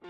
Hey,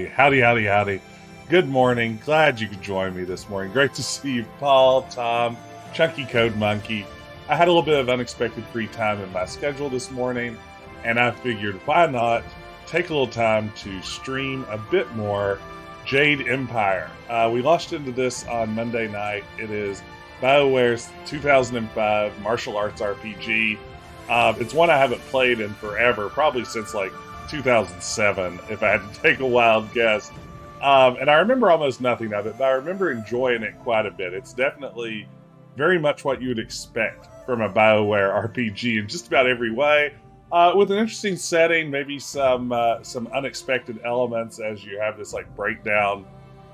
howdy. Good morning. Glad you could join me this morning. Great to see you, Paul, Tom, Chunky Code Monkey. I had a little bit of unexpected free time in my schedule this morning, and I figured why not take a little time to stream a bit more Jade Empire. We launched into this on Monday night. It is BioWare's 2005 martial arts RPG. It's one I haven't played in forever, probably since like 2007, if I had to take a wild guess. And I remember almost nothing of it, but I remember enjoying it quite a bit. It's definitely very much what you would expect from a BioWare RPG in just about every way, with an interesting setting, maybe some unexpected elements as you have this like breakdown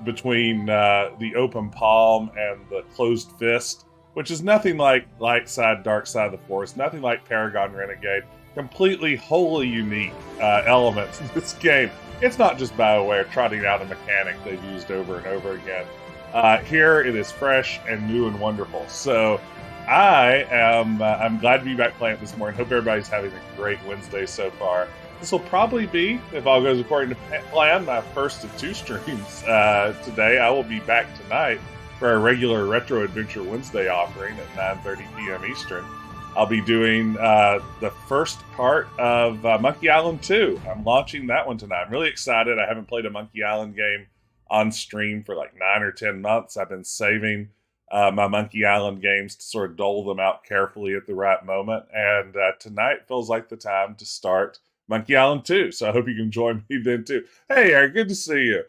between the open palm and the closed fist, which is nothing like Light Side, Dark Side of the Force, nothing like Paragon Renegade. Completely, wholly unique elements in this game. It's not just BioWare trotting out a mechanic they've used over and over again. Here it is fresh and new and wonderful. So I'm glad to be back playing it this morning. Hope everybody's having a great Wednesday so far. This will probably be, if all goes according to plan, my first of two streams today. I will be back tonight for our regular Retro Adventure Wednesday offering at 9:30 p.m. Eastern. I'll be doing the first part of Monkey Island 2. I'm launching that one tonight. I'm really excited. I haven't played a Monkey Island game on stream for like 9 or 10 months. I've been saving my Monkey Island games to sort of dole them out carefully at the right moment. And tonight feels like the time to start Monkey Island 2. So I hope you can join me then too. Hey, Eric, good to see you.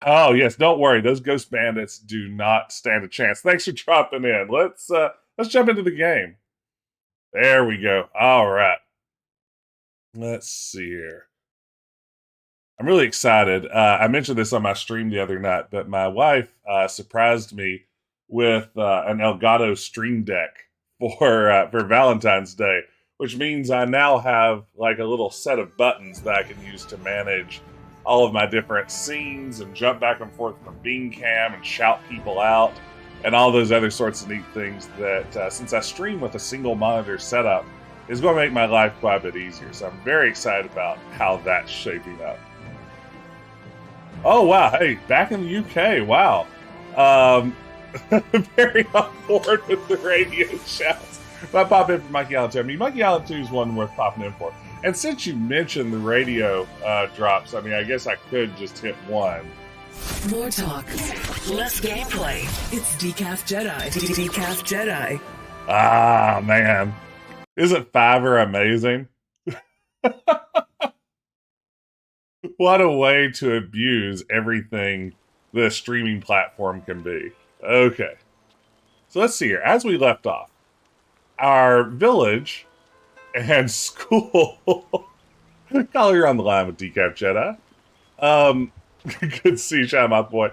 Oh, yes, don't worry. Those Ghost Bandits do not stand a chance. Thanks for dropping in. Let's jump into the game. There we go. All right. Let's see here. I'm really excited. I mentioned this on my stream the other night, but my wife surprised me with an Elgato Stream Deck for Valentine's Day, which means I now have like a little set of buttons that I can use to manage all of my different scenes and jump back and forth from beam cam and shout people out. And all those other sorts of neat things that, since I stream with a single monitor setup, is going to make my life quite a bit easier. So I'm very excited about how that's shaping up. Oh, wow. Hey, back in the UK. Wow. Very on board with the radio shouts. If I pop in for Monkey Island 2, I mean, Monkey Island 2 is one worth popping in for. And since you mentioned the radio drops, I mean, I guess I could just hit one. More talk, less gameplay. It's Decaf Jedi. Decaf Jedi. Ah, man. Isn't Fiverr amazing? What a way to abuse everything the streaming platform can be. Okay. So let's see here. As we left off, our village and school... Collar, you're on the line with Decaf Jedi. Good to see you, shout out, boy.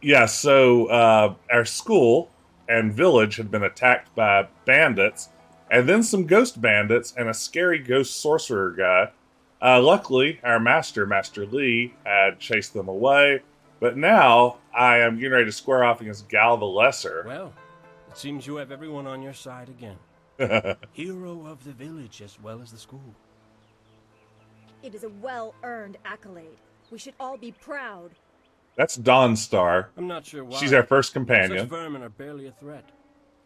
Yeah, so our school and village had been attacked by bandits, and then some ghost bandits and a scary ghost sorcerer guy. Luckily, our Master Lee, had chased them away, but now I am getting ready to square off against Gal the Lesser. Well, it seems you have everyone on your side again. Hero of the village as well as the school. It is a well-earned accolade. We should all be proud. That's Dawnstar. I'm not sure why. She's our first companion. Such vermin are barely a threat.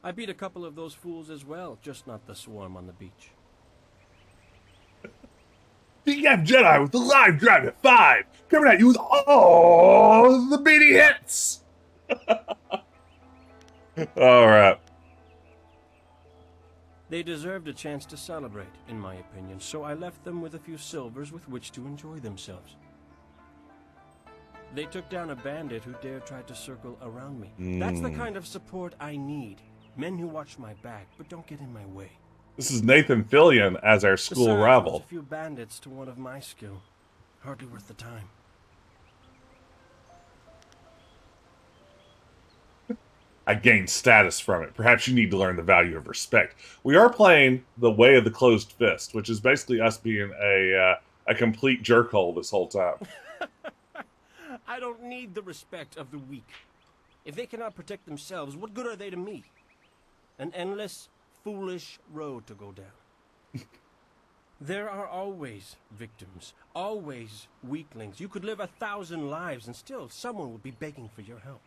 I beat a couple of those fools as well, just not the swarm on the beach. Decaf Jedi with the live drive at 5, coming at you with all the beady hits. All right. They deserved a chance to celebrate, in my opinion, so I left them with a few silvers with which to enjoy themselves. They took down a bandit who dared try to circle around me. That's the kind of support I need. Men who watch my back, but don't get in my way. This is Nathan Fillion as our school Besides, rival. a few bandits to one of my skill. Hardly worth the time. I gained status from it. Perhaps you need to learn the value of respect. We are playing the Way of the Closed Fist, which is basically us being a complete jerkhole this whole time. I don't need the respect of the weak. If they cannot protect themselves, what good are they to me? An endless, foolish road to go down. There are always victims, always weaklings. You could live 1,000 lives and still someone would be begging for your help.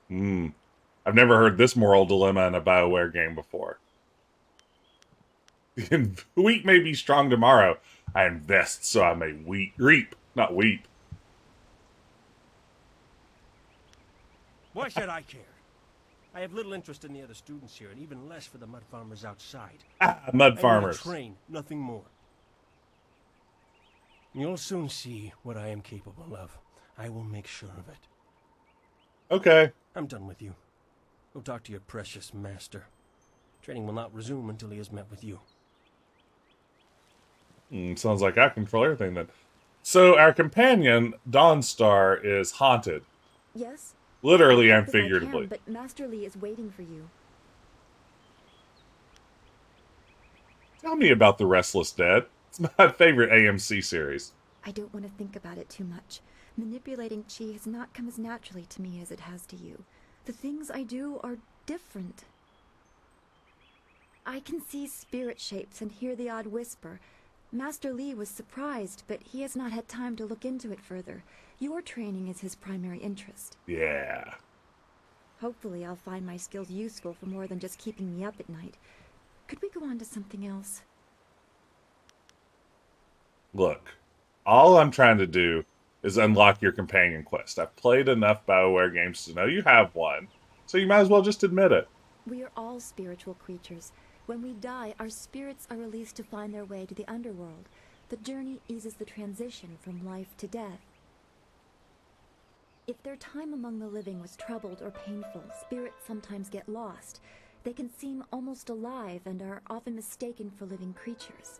I've never heard this moral dilemma in a BioWare game before. Wheat may be strong tomorrow. I invest so I may reap, not weep. Why should I care? I have little interest in the other students here, and even less for the mud farmers outside. Mud I farmers. need a train, nothing more. You'll soon see what I am capable of. I will make sure of it. Okay. I'm done with you. Go talk to your precious master. Training will not resume until he has met with you. Sounds like I control everything then. So our companion, Dawnstar, is haunted. Yes? Literally and As I can, figuratively. but Master Lee is waiting for you. Tell me about The Restless Dead. It's my favorite AMC series. I don't want to think about it too much. Manipulating chi has not come as naturally to me as it has to you. The things I do are different. I can see spirit shapes and hear the odd whisper. Master Lee was surprised, but he has not had time to look into it further. Your training is his primary interest. Yeah. Hopefully I'll find my skills useful for more than just keeping me up at night. Could we go on to something else? Look, all I'm trying to do is unlock your companion quest. I've played enough BioWare games to know you have one, so you might as well just admit it. We are all spiritual creatures. When we die, our spirits are released to find their way to the underworld. The journey eases the transition from life to death. If their time among the living was troubled or painful, spirits sometimes get lost. They can seem almost alive and are often mistaken for living creatures.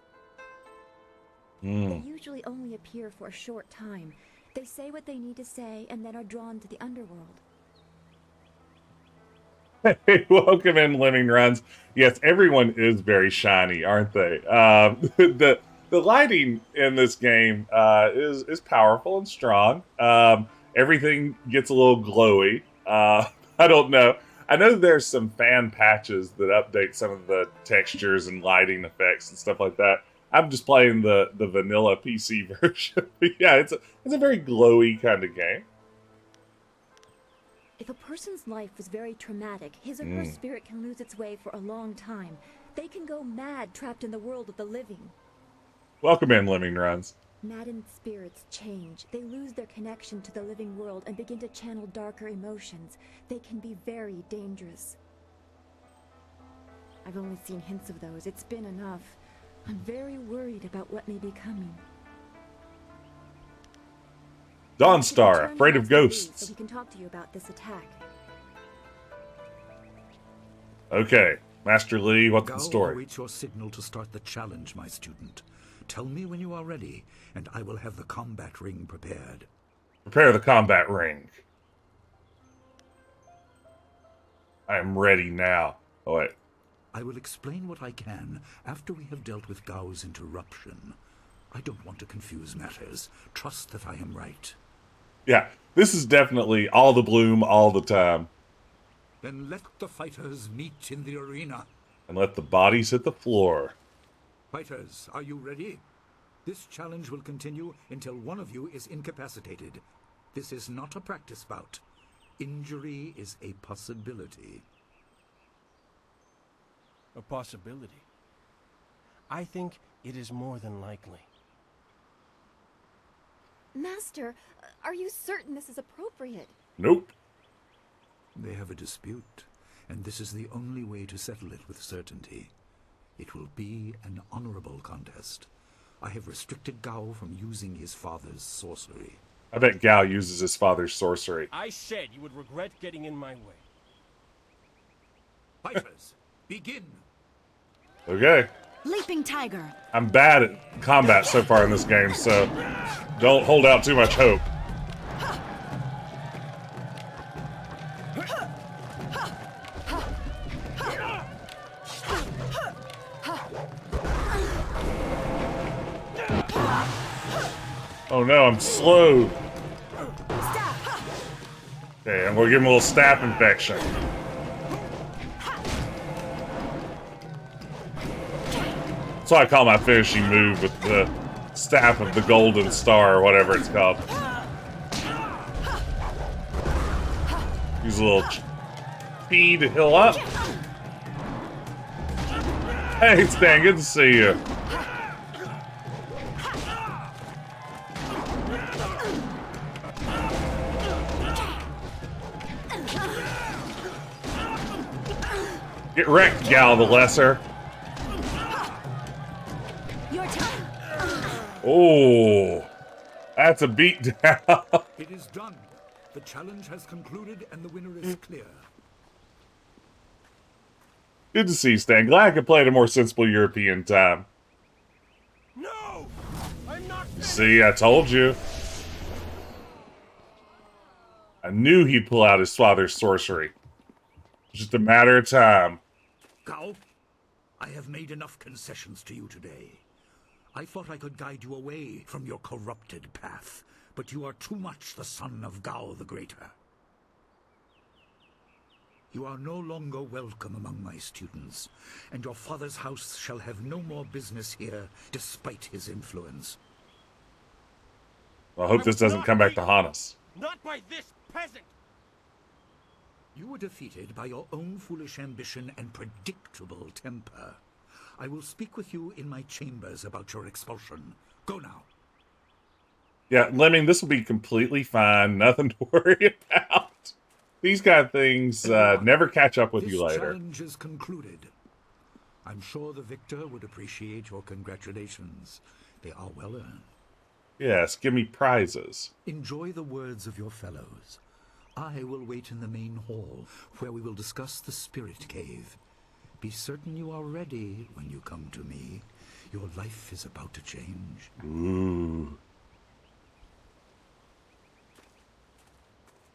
They usually only appear for a short time. They say what they need to say and then are drawn to the underworld. Hey, welcome in, Lemming Runs. Yes, everyone is very shiny, aren't they? The lighting in this game is powerful and strong. Everything gets a little glowy. I don't know. I know there's some fan patches that update some of the textures and lighting effects and stuff like that. I'm just playing the vanilla PC version. Yeah, it's a very glowy kind of game. If a person's life was very traumatic, his or her spirit can lose its way for a long time. They can go mad trapped in the world of the living. Welcome in, Lemming Runs. Maddened spirits change. They lose their connection to the living world and begin to channel darker emotions. They can be very dangerous. I've only seen hints of those. It's been enough. I'm very worried about what may be coming. Dawnstar, afraid of Master Lee, ghosts. so we can talk to you about this attack. Okay, Master Lee, what's the Gao story? awaits your signal to start the challenge, my student. Tell me when you are ready, and I will have the combat ring prepared. Prepare the combat ring. I am ready now. Oh, wait. I will explain what I can after we have dealt with Gao's interruption. I don't want to confuse matters. Trust that I am right. Yeah, this is definitely all the bloom all the time. Then let the fighters meet in the arena. And let the bodies hit the floor. Fighters, are you ready? This challenge will continue until one of you is incapacitated. This is not a practice bout. Injury is a possibility. A possibility. I think it is more than likely. Master, are you certain this is appropriate? Nope. They have a dispute. and this is the only way to settle it with certainty. It will be an honorable contest. I have restricted Gao from using his father's sorcery. I bet Gao uses his father's sorcery. I said you would regret getting in my way. Fighters, begin! Okay. Leaping tiger. I'm bad at combat so far in this game, so don't hold out too much hope. Oh no, I'm slow. Okay, I'm gonna give him a little staph infection. That's what I call my finishing move with the staff of the golden star, or whatever it's called. Use a little speed to heal up. Hey, Stan, good to see you. Get wrecked, Gal the Lesser. Oh, that's a beatdown. It is done. The challenge has concluded and the winner is clear. Good to see you, Stan. Glad I could play at a more sensible European time. No! I'm not finished. See, I told you. I knew he'd pull out his father's sorcery. It's just a matter of time. Gao, I have made enough concessions to you today. I thought I could guide you away from your corrupted path, but you are too much the son of Gao the Greater. You are no longer welcome among my students, and your father's house shall have no more business here, despite his influence. Well, I hope this doesn't come back to haunt us. Not by this peasant! You were defeated by your own foolish ambition and predictable temper. I will speak with you in my chambers about your expulsion. Go now. Yeah, Lemming, this will be completely fine. Nothing to worry about. These kind of things never catch up with you This later. challenge is concluded. I'm sure the victor would appreciate your congratulations. They are well earned. Yes, give me prizes. Enjoy the words of your fellows. I will wait in the main hall, where we will discuss the spirit cave. Be certain you are ready when you come to me. Your life is about to change. Ooh.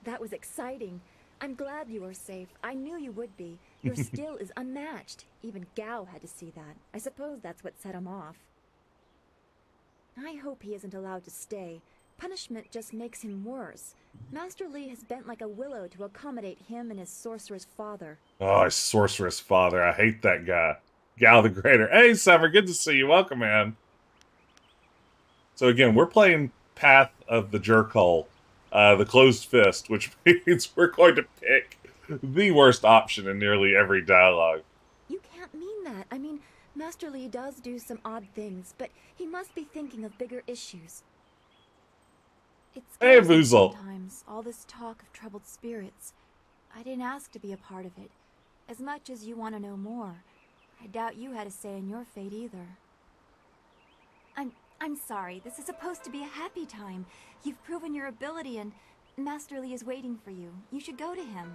That was exciting. I'm glad you are safe. I knew you would be. Your skill is unmatched. Even Gao had to see that. I suppose that's what set him off. I hope he isn't allowed to stay. Punishment just makes him worse. Master Li has bent like a willow to accommodate him and his sorcerer's father. Oh, his sorceress father. I hate that guy. Gal the Greater. Hey, Summer, good to see you. Welcome, man. So again, we're playing Path of the Jerkhole, the Closed Fist, which means we're going to pick the worst option in nearly every dialogue. You can't mean that. I mean, Master Li does do some odd things, but he must be thinking of bigger issues. It's Hey, scares me Voozle. sometimes, all this talk of troubled spirits. I didn't ask to be a part of it. As much as you want to know more, I doubt you had a say in your fate either. I'm sorry. This is supposed to be a happy time. You've proven your ability and Master Li is waiting for you. You should go to him.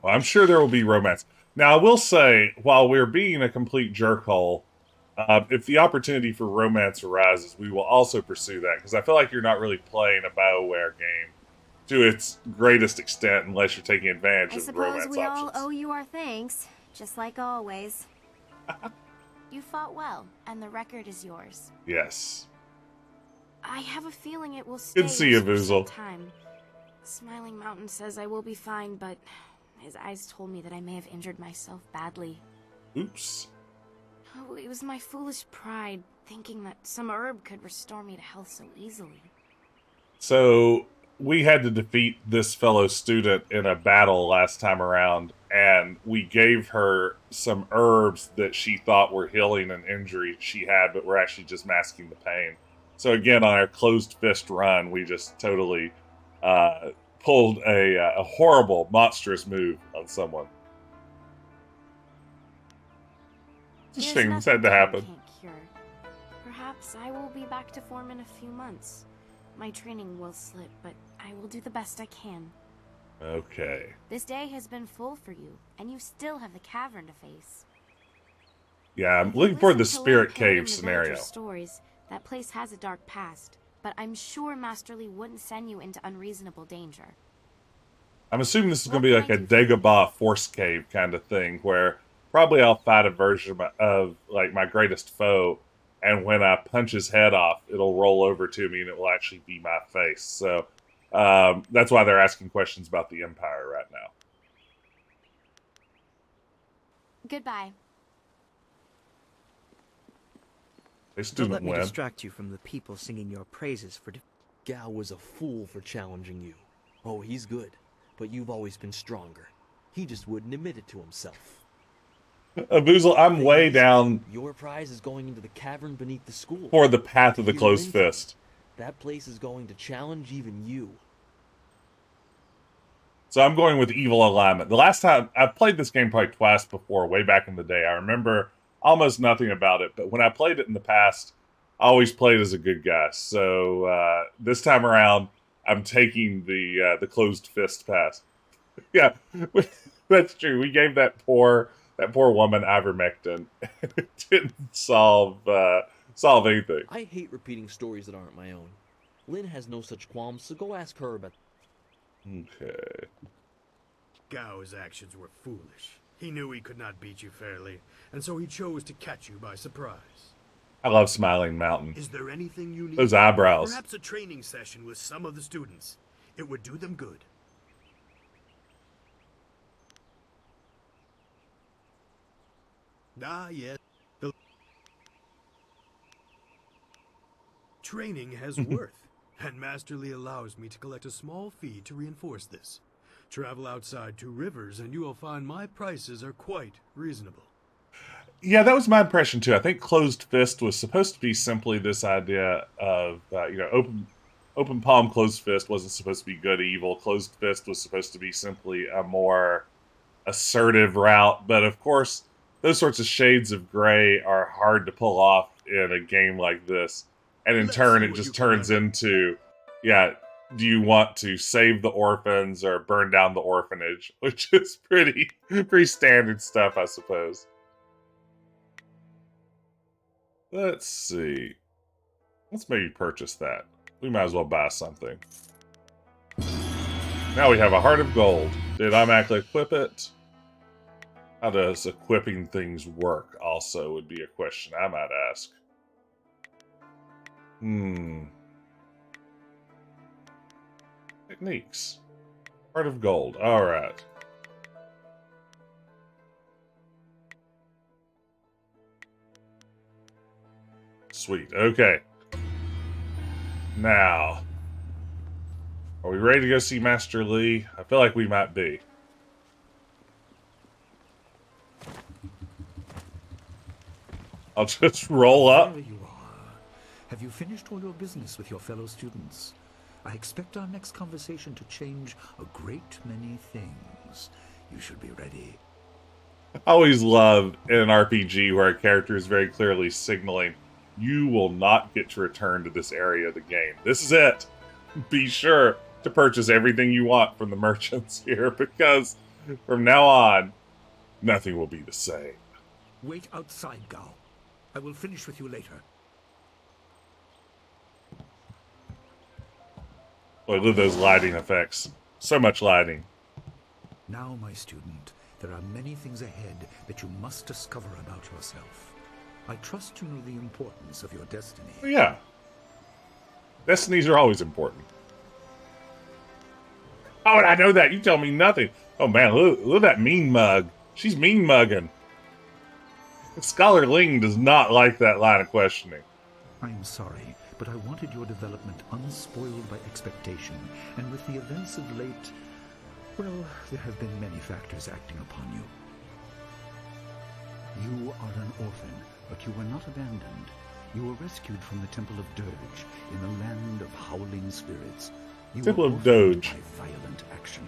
Well, I'm sure there will be romance. Now, I will say, while we're being a complete jerkhole, if the opportunity for romance arises, we will also pursue that, because I feel like you're not really playing a BioWare game to its greatest extent unless you're taking advantage I of the suppose romance we options. all owe you our thanks, just like always. You fought well, and the record is yours. Yes. I have a feeling it will stay Good to see you, for some Voozle. time. Smiling Mountain says I will be fine, but his eyes told me that I may have injured myself badly. Oops. Oh, it was my foolish pride, thinking that some herb could restore me to health so easily. So, we had to defeat this fellow student in a battle last time around, and we gave her some herbs that she thought were healing an injury she had, but were actually just masking the pain. So again, on our closed fist run, we just totally pulled a horrible, monstrous move on someone. It's a shame this had to happen. Can't cure. Perhaps I will be back to form in a few months. My training will slip, but I will do the best I can. Okay. This day has been full for you, and you still have the cavern to face. Yeah, I'm looking for the Spirit Cave scenario. Stories, that place has a dark past, but I'm sure Master Lee wouldn't send you into unreasonable danger. I'm assuming this is going to be like a Dagobah Force Cave kind of thing, where probably I'll fight a version of like my greatest foe, and when I punch his head off, it'll roll over to me and it will actually be my face. So that's why they're asking questions about the Empire right now. Goodbye. They Don't let didn't me win. distract you from the people singing your praises for... Gao was a fool for challenging you. Oh, he's good, but you've always been stronger. He just wouldn't admit it to himself. Aboozle, I'm way down Your prize is going into the cavern beneath the school. for the path of the If you closed win, fist. That place is going to challenge even you. So I'm going with Evil Alignment. The last time I've played this game probably twice before, way back in the day. I remember almost nothing about it, but when I played it in the past, I always played as a good guy. So this time around, I'm taking the closed fist pass. Yeah, that's true. We gave that poor woman ivermectin, and it didn't solve anything. I hate repeating stories that aren't my own. Lynn has no such qualms, so go ask her about... Okay. Gao's actions were foolish. He knew he could not beat you fairly, and so he chose to catch you by surprise. I love Smiling Mountain. Is there anything you need? Those eyebrows. Perhaps a training session with some of the students. It would do them good. Ah, yes. The training has worth, and Master Lee allows me to collect a small fee to reinforce this. Travel outside 2 rivers, and you will find my prices are quite reasonable. Yeah, that was my impression too. I think closed fist was supposed to be simply this idea of open palm closed fist wasn't supposed to be good evil. Closed fist was supposed to be simply a more assertive route. But of course, those sorts of shades of gray are hard to pull off in a game like this. And in turn, it just turns into, do you want to save the orphans or burn down the orphanage? Which is pretty standard stuff, I suppose. Let's see. Let's maybe purchase that. We might as well buy something. Now we have a Heart of Gold. Did I automatically equip it? How does equipping things work also would be a question I might ask. Techniques. Heart of Gold. Alright. Sweet. Okay. Now, are we ready to go see Master Lee? I feel like we might be. I'll just roll up. There you are. Have you finished all your business with your fellow students? I expect our next conversation to change a great many things. You should be ready. I always love in an RPG where a character is very clearly signaling, you will not get to return to this area of the game. This is it. Be sure to purchase everything you want from the merchants here, because from now on, nothing will be the same. Wait outside, Gao. I will finish with you later. Boy, look at those lighting effects. So much lighting. Now, my student, there are many things ahead that you must discover about yourself. I trust you know the importance of your destiny. Oh, yeah. Destinies are always important. How would I know that? You tell me nothing. Oh man, look at that mean mug. She's mean mugging. Scholar Ling does not like that line of questioning. I am sorry, but I wanted your development unspoiled by expectation, and with the events of late, well, there have been many factors acting upon you. You are an orphan, but you were not abandoned. You were rescued from the Temple of Dirge in the land of howling spirits. You Temple will of often Doge. by violent action.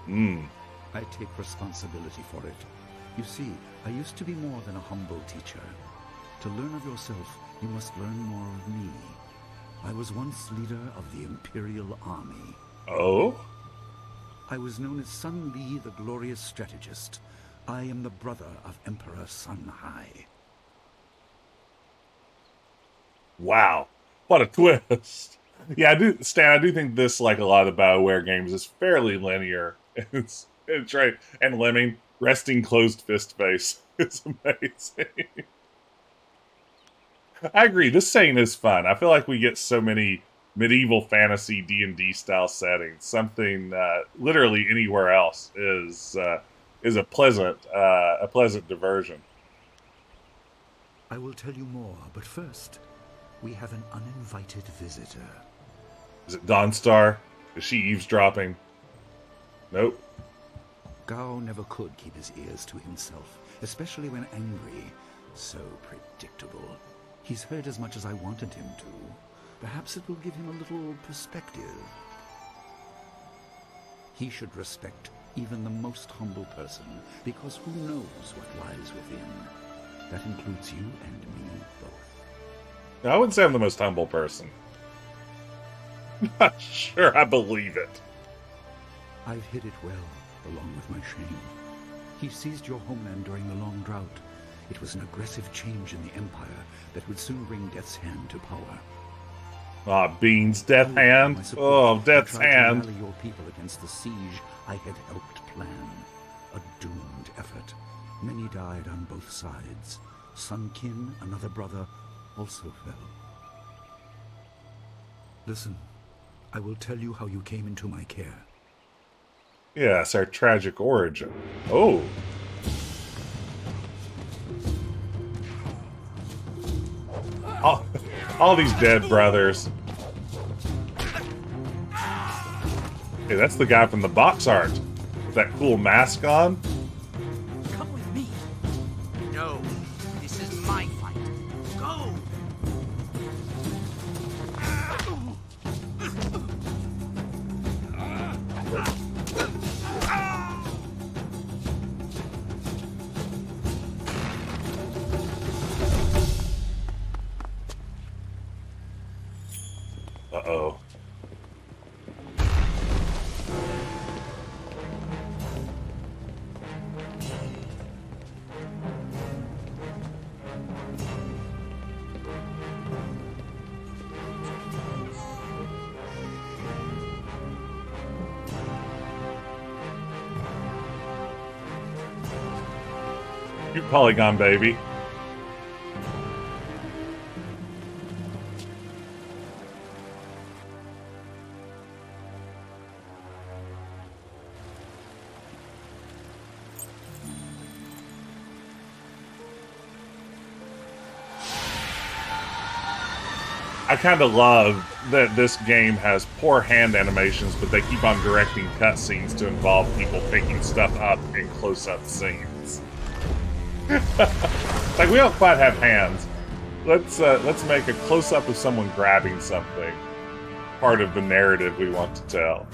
Hmm. I take responsibility for it. You see, I used to be more than a humble teacher. To learn of yourself, you must learn more of me. I was once leader of the Imperial Army. Oh? I was known as Sun Li, the glorious strategist. I am the brother of Emperor Sun Hai. Wow. What a twist. Yeah, I do think this, like a lot of the BioWare games, is fairly linear. It's right. And Lemming, resting closed fist face. It's amazing. I agree. This setting is fun. I feel like we get so many medieval fantasy D&D style settings. Something literally anywhere else is a pleasant diversion. I will tell you more, but first, we have an uninvited visitor. Is it Dawnstar? Is she eavesdropping? Nope. Gao never could keep his ears to himself, especially when angry. So predictable. He's heard as much as I wanted him to. Perhaps it will give him a little perspective. He should respect even the most humble person, because who knows what lies within. That includes you and me both. I wouldn't say I'm the most humble person. Not sure I believe it. I've hid it well, along with my shame. He seized your homeland during the long drought. It was an aggressive change in the Empire that would soon bring Death's Hand to power. Ah, Beans, Death Hand. Oh, Death's Hand. To rally your people against the siege I had helped plan. A doomed effort. Many died on both sides. Sun Qin, another brother, also fell. Listen, I will tell you how you came into my care. Yes, our tragic origin. Oh. All these dead brothers. Hey, that's the guy from the box art with that cool mask on. Come with me. No, this is my fight. Go! Uh-oh. You Polygon baby. I kind of love that this game has poor hand animations, but they keep on directing cutscenes to involve people picking stuff up in close-up scenes. It's like, we don't quite have hands. Let's make a close-up of someone grabbing something. Part of the narrative we want to tell.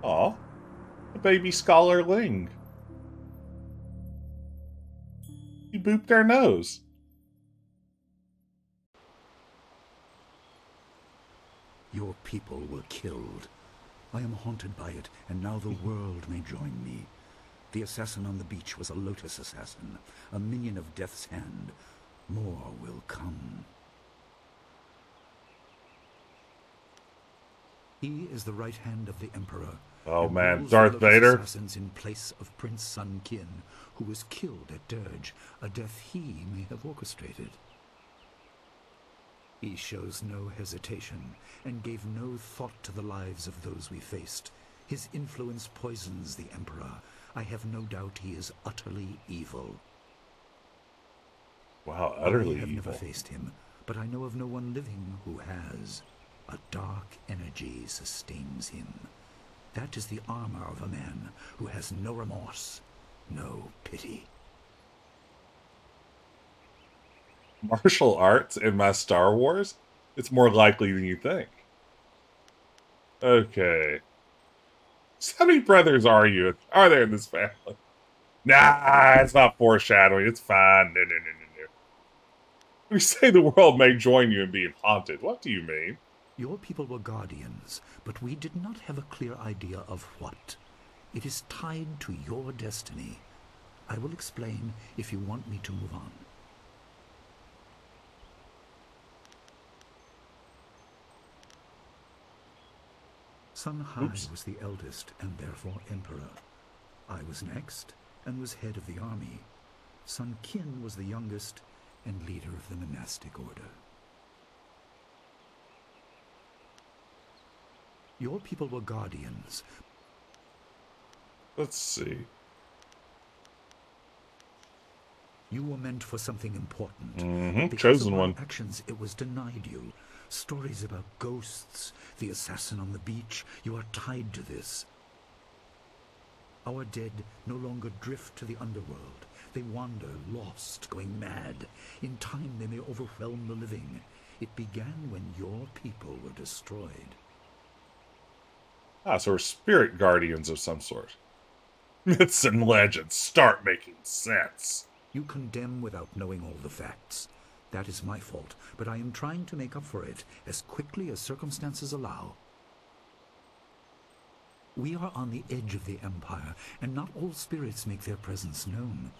Aw, a baby scholar Ling. He booped their nose. Your people were killed. I am haunted by it, and now the world may join me. The assassin on the beach was a Lotus assassin, a minion of Death's Hand. More will come. He is the right hand of the Emperor. Oh man, rules Darth the Lotus Vader? assassins in place of Prince Sun Qin, who was killed at Dirge, a death he may have orchestrated. He shows no hesitation, and gave no thought to the lives of those we faced. His influence poisons the Emperor. I have no doubt he is utterly evil. Wow, utterly I have evil. never faced him, but I know of no one living who has. A dark energy sustains him. That is the armor of a man who has no remorse, no pity. Martial arts in my Star Wars? It's more likely than you think. Okay. So how many brothers are there in this family? Nah, it's not foreshadowing. It's fine. No. We say the world may join you in being haunted. What do you mean? Your people were guardians, but we did not have a clear idea of what. It is tied to your destiny. I will explain if you want me to move on. Sun Hai was the eldest and therefore emperor. I was next and was head of the army. Sun Qin was the youngest and leader of the monastic order. Your people were guardians. Let's see. You were meant for something important. Mm-hmm. Chosen one. Actions, it was denied you. Stories about ghosts, the assassin on the beach. You are tied to this. Our dead no longer drift to the underworld. They wander, lost, going mad. In time, they may overwhelm the living. It began when your people were destroyed. Ah, so we're spirit guardians of some sort. Myths and legends start making sense. You condemn without knowing all the facts. That is my fault, but I am trying to make up for it as quickly as circumstances allow. We are on the edge of the Empire, and not all spirits make their presence known.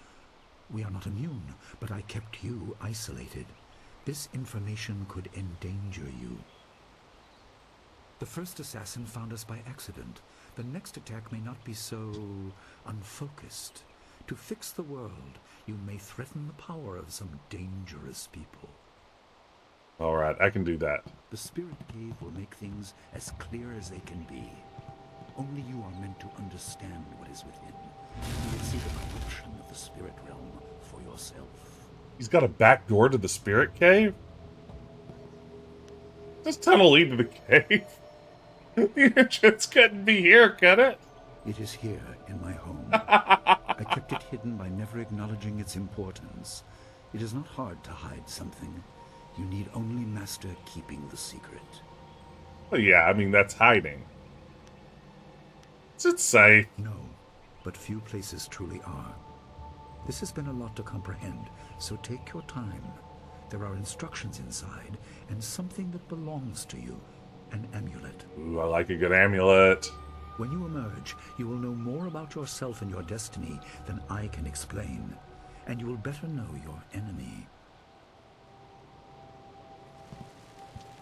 We are not immune, but I kept you isolated. This information could endanger you. The first assassin found us by accident. The next attack may not be so unfocused. To fix the world, you may threaten the power of some dangerous people. All right, I can do that. The Spirit Cave will make things as clear as they can be. Only you are meant to understand what is within. You will see the corruption of the spirit realm for yourself. He's got a back door to the spirit cave? This tunnel lead to the cave? The entrance couldn't be here, could it? It is here, in my home. I kept it hidden by never acknowledging its importance. It is not hard to hide something. You need only master keeping the secret. Well, yeah, I mean, that's hiding. Is it safe? No, but few places truly are. This has been a lot to comprehend, so take your time. There are instructions inside, and something that belongs to you. An amulet. Ooh, I like a good amulet. When you emerge, you will know more about yourself and your destiny than I can explain, and you will better know your enemy.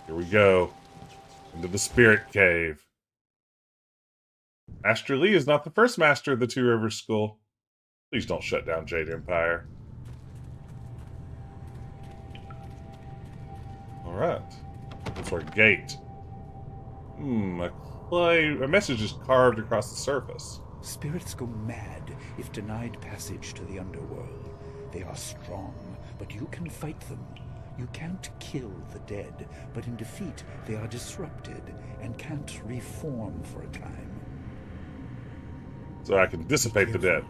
Here we go. Into the spirit cave. Master Li is not the first master of the Two Rivers School. Please don't shut down Jade Empire. Alright. That's our gate. A message is carved across the surface. Spirits go mad if denied passage to the underworld. They are strong, but you can fight them. You can't kill the dead, but in defeat they are disrupted and can't reform for a time. So I can dissipate the dead.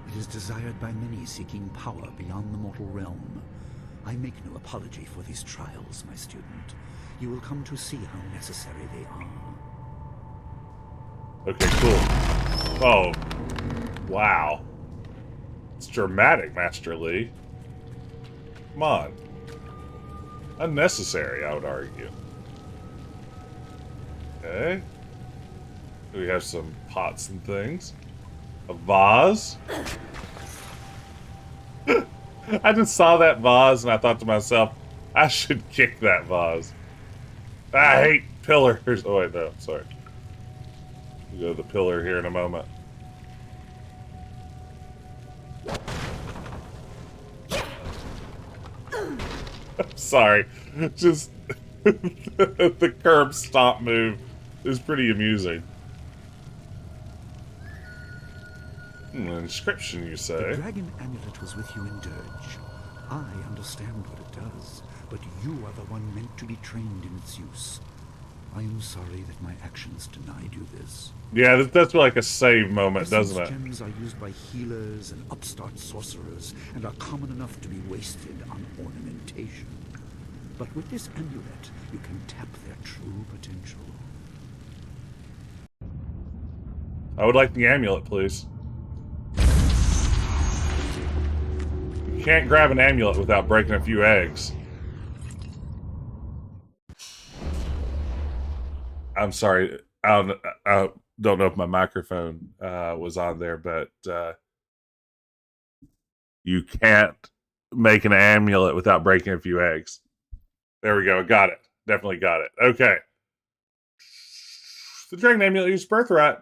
It is desired by many seeking power beyond the mortal realm. I make no apology for these trials, my student. You will come to see how necessary they are. Okay, cool. Oh, wow. It's dramatic, Master Li. Come on. Unnecessary, I would argue. Okay. We have some pots and things. A vase. I just saw that vase and I thought to myself, I should kick that vase. I hate pillars. Oh, wait, no, sorry. We'll go to the pillar here in a moment. I'm sorry. Just the curb stomp move is pretty amusing. An inscription, you say? The dragon amulet was with you in Dirge. I understand what it does, but you are the one meant to be trained in its use. I am sorry that my actions denied you this. Yeah, that's like a save moment, Essence doesn't it? gems are used by healers and upstart sorcerers and are common enough to be wasted on ornamentation. But with this amulet, you can tap their true potential. I would like the amulet, please. You can't grab an amulet without breaking a few eggs. I'm sorry. I don't know if my microphone was on there, but you can't make an amulet without breaking a few eggs. There we go. Got it. Definitely got it. Okay. The dragon amulet used birthright.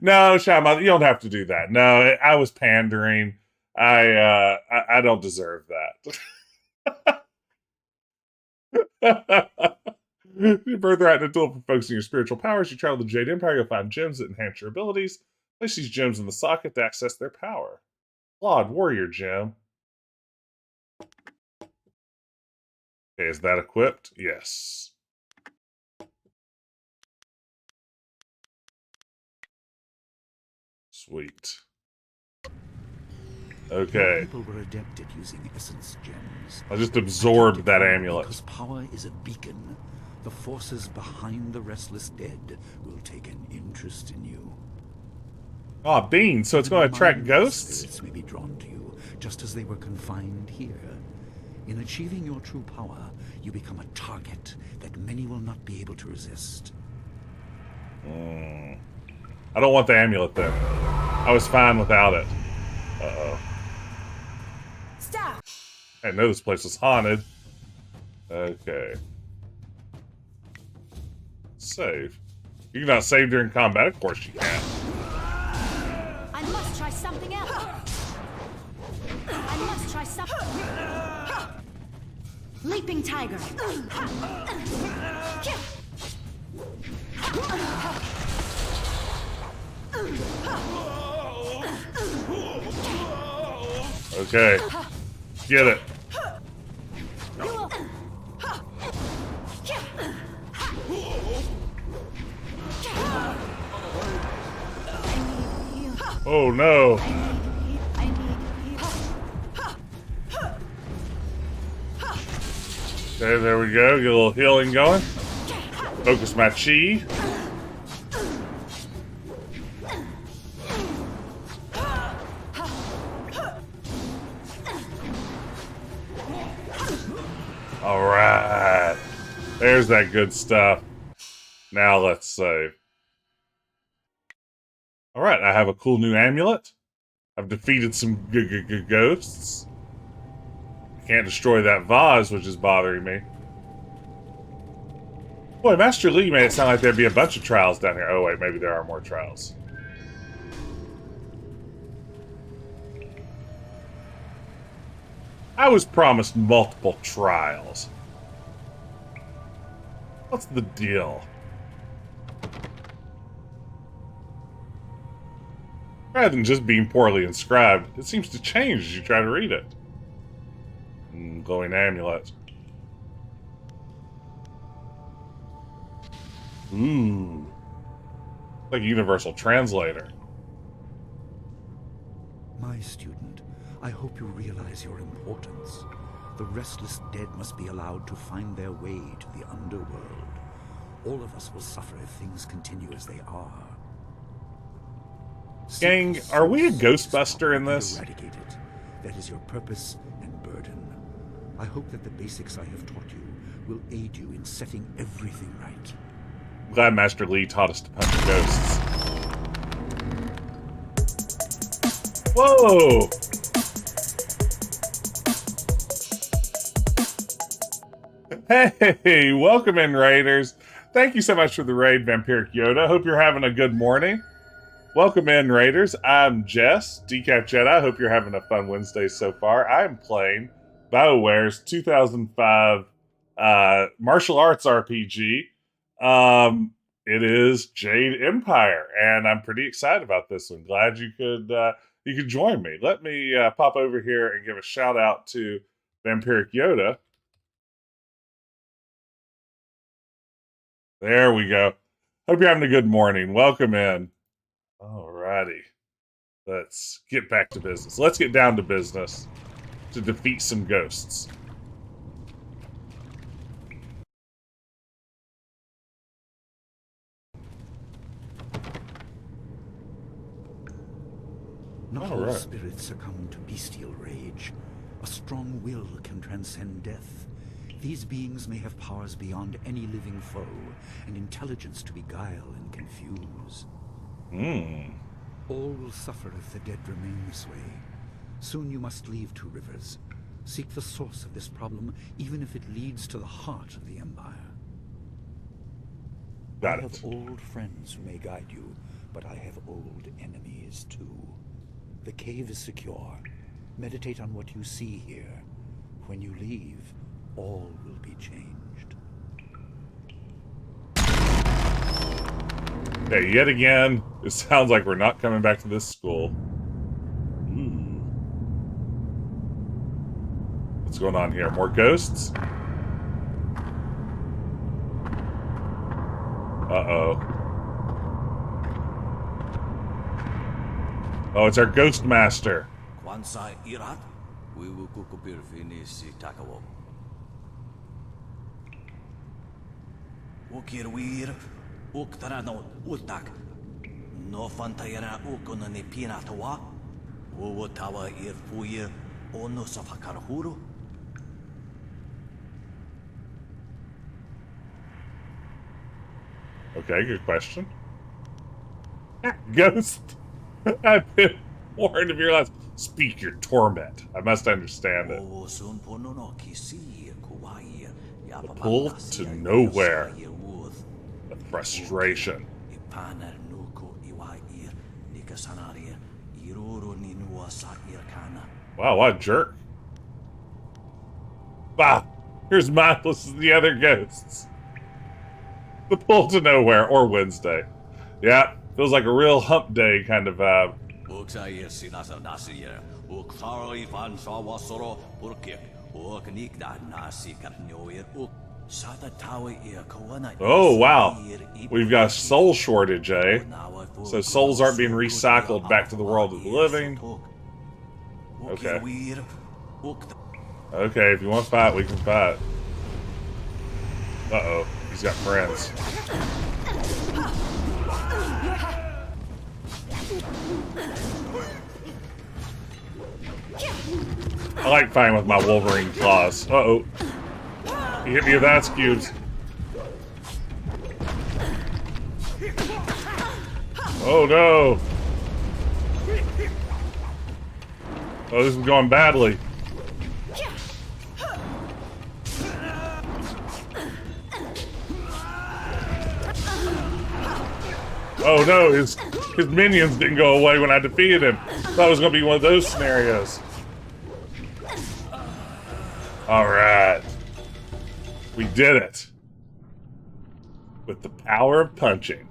No, Shama, you don't have to do that. No, I was pandering. I don't deserve that. Your birthright and a tool for focusing your spiritual powers. You travel to Jade Empire, you'll find gems that enhance your abilities. Place these gems in the socket to access their power. Flawed warrior gem. Okay, is that equipped? Yes. Sweet. Okay. People were adept at using essence gems. I just absorbed that amulet. Because power is a beacon, the forces behind the restless dead will take an interest in you. Ah, beans. So it's going to attract ghosts? Spirits may be drawn to you, just as they were confined here. In achieving your true power, you become a target that many will not be able to resist. I don't want the amulet then. I was fine without it. Uh-oh. Stop! I know this place is haunted. Okay. Save. You cannot save during combat. Of course you can. I must try something else. I must try something. Leaping tiger. Okay. Get it. Oh no. Okay, there we go. Get a little healing going. Focus my chi. Alright. There's that good stuff. Now let's save. Alright, I have a cool new amulet. I've defeated some ghosts. Can't destroy that vase, which is bothering me. Boy, Master Lee made it sound like there'd be a bunch of trials down here. Oh wait, maybe there are more trials. I was promised multiple trials. What's the deal? Rather than just being poorly inscribed, it seems to change as you try to read it. Glowing amulet. Ooh. Like a universal translator. My student, I hope you realize your importance. The restless dead must be allowed to find their way to the underworld. All of us will suffer if things continue as they are. Gang, are we a Ghostbuster in this? Eradicate it. That is your purpose and burden. I hope that the basics I have taught you will aid you in setting everything right. I'm glad Master Lee taught us to punch ghosts. Whoa! Hey, welcome in, Raiders. Thank you so much for the raid, Vampiric Yoda. Hope you're having a good morning. Welcome in, Raiders. I'm Jess, Decaf Jedi. Hope you're having a fun Wednesday so far. I'm playing BioWare's 2005 martial arts RPG. It is Jade Empire, and I'm pretty excited about this one. Glad you could join me. Let me pop over here and give a shout out to Vampiric Yoda. There we go. Hope you're having a good morning. Welcome in. Alrighty. Let's get back to business. Let's get down to business to defeat some ghosts. Not all spirits succumb to bestial rage. A strong will can transcend death. These beings may have powers beyond any living foe, and intelligence to beguile and confuse. All will suffer if the dead remain this way. Soon you must leave Two Rivers. Seek the source of this problem, even if it leads to the heart of the Empire. I have old friends who may guide you, but I have old enemies too. The cave is secure. Meditate on what you see here. When you leave, all will be changed. Okay, yet again, it sounds like we're not coming back to this school. Ooh. What's going on here? More ghosts? Uh-oh. Oh, it's our ghost master. Kwansai Irat, we will kukupir finisi takawo. Ukirwir, uktarano utak. No fantayana ukunani pinatawa. Uwatawa irfuir, onusafakarhuru. Okay, good question. Ghost. I've been warned of your last. Speak your torment. I must understand it. The pull to nowhere. The frustration. Wow, what a jerk. Bah, here's mindless as the other ghosts. The pull to nowhere, or Wednesday. Yeah, feels like a real hump day kind of vibe. Oh, wow. We've got a soul shortage, eh? So souls aren't being recycled back to the world of the living. Okay. Okay, if you want to fight, we can fight. Uh-oh. He's got friends. I like fighting with my Wolverine claws. Uh-oh. He hit me with ice cubes. Oh, no. Oh, this is going badly. Oh no, his minions didn't go away when I defeated him. Thought it was going to be one of those scenarios. Alright. We did it. With the power of punching.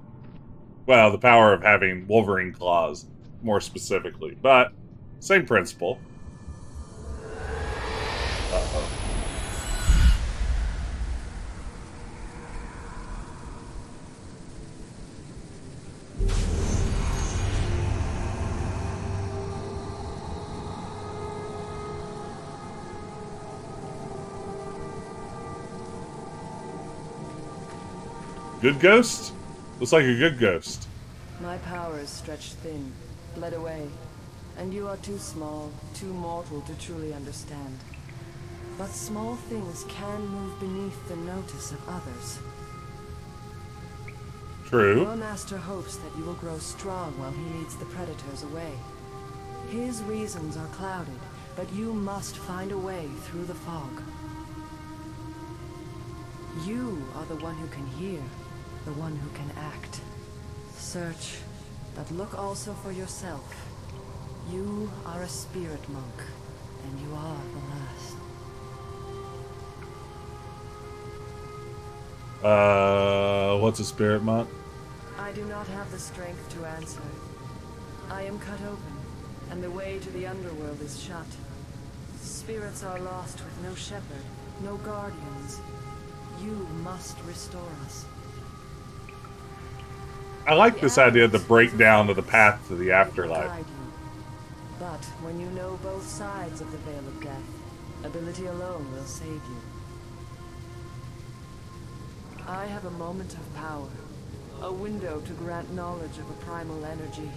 Well, the power of having Wolverine claws, more specifically. But, same principle. Uh-oh. Good ghost? Looks like a good ghost. My power is stretched thin, bled away, and you are too small, too mortal to truly understand. But small things can move beneath the notice of others. True. Your master hopes that you will grow strong while he leads the predators away. His reasons are clouded, but you must find a way through the fog. You are the one who can hear, the one who can act. Search, but look also for yourself. You are a spirit monk, and you are the last. What's a spirit monk? I do not have the strength to answer. I am cut open, and the way to the underworld is shut. Spirits are lost with no shepherd, no guardians. You must restore us. I like this idea of the breakdown of the path to the afterlife. Guide you. But when you know both sides of the Veil of Death, ability alone will save you. I have a moment of power, a window to grant knowledge of a primal energy.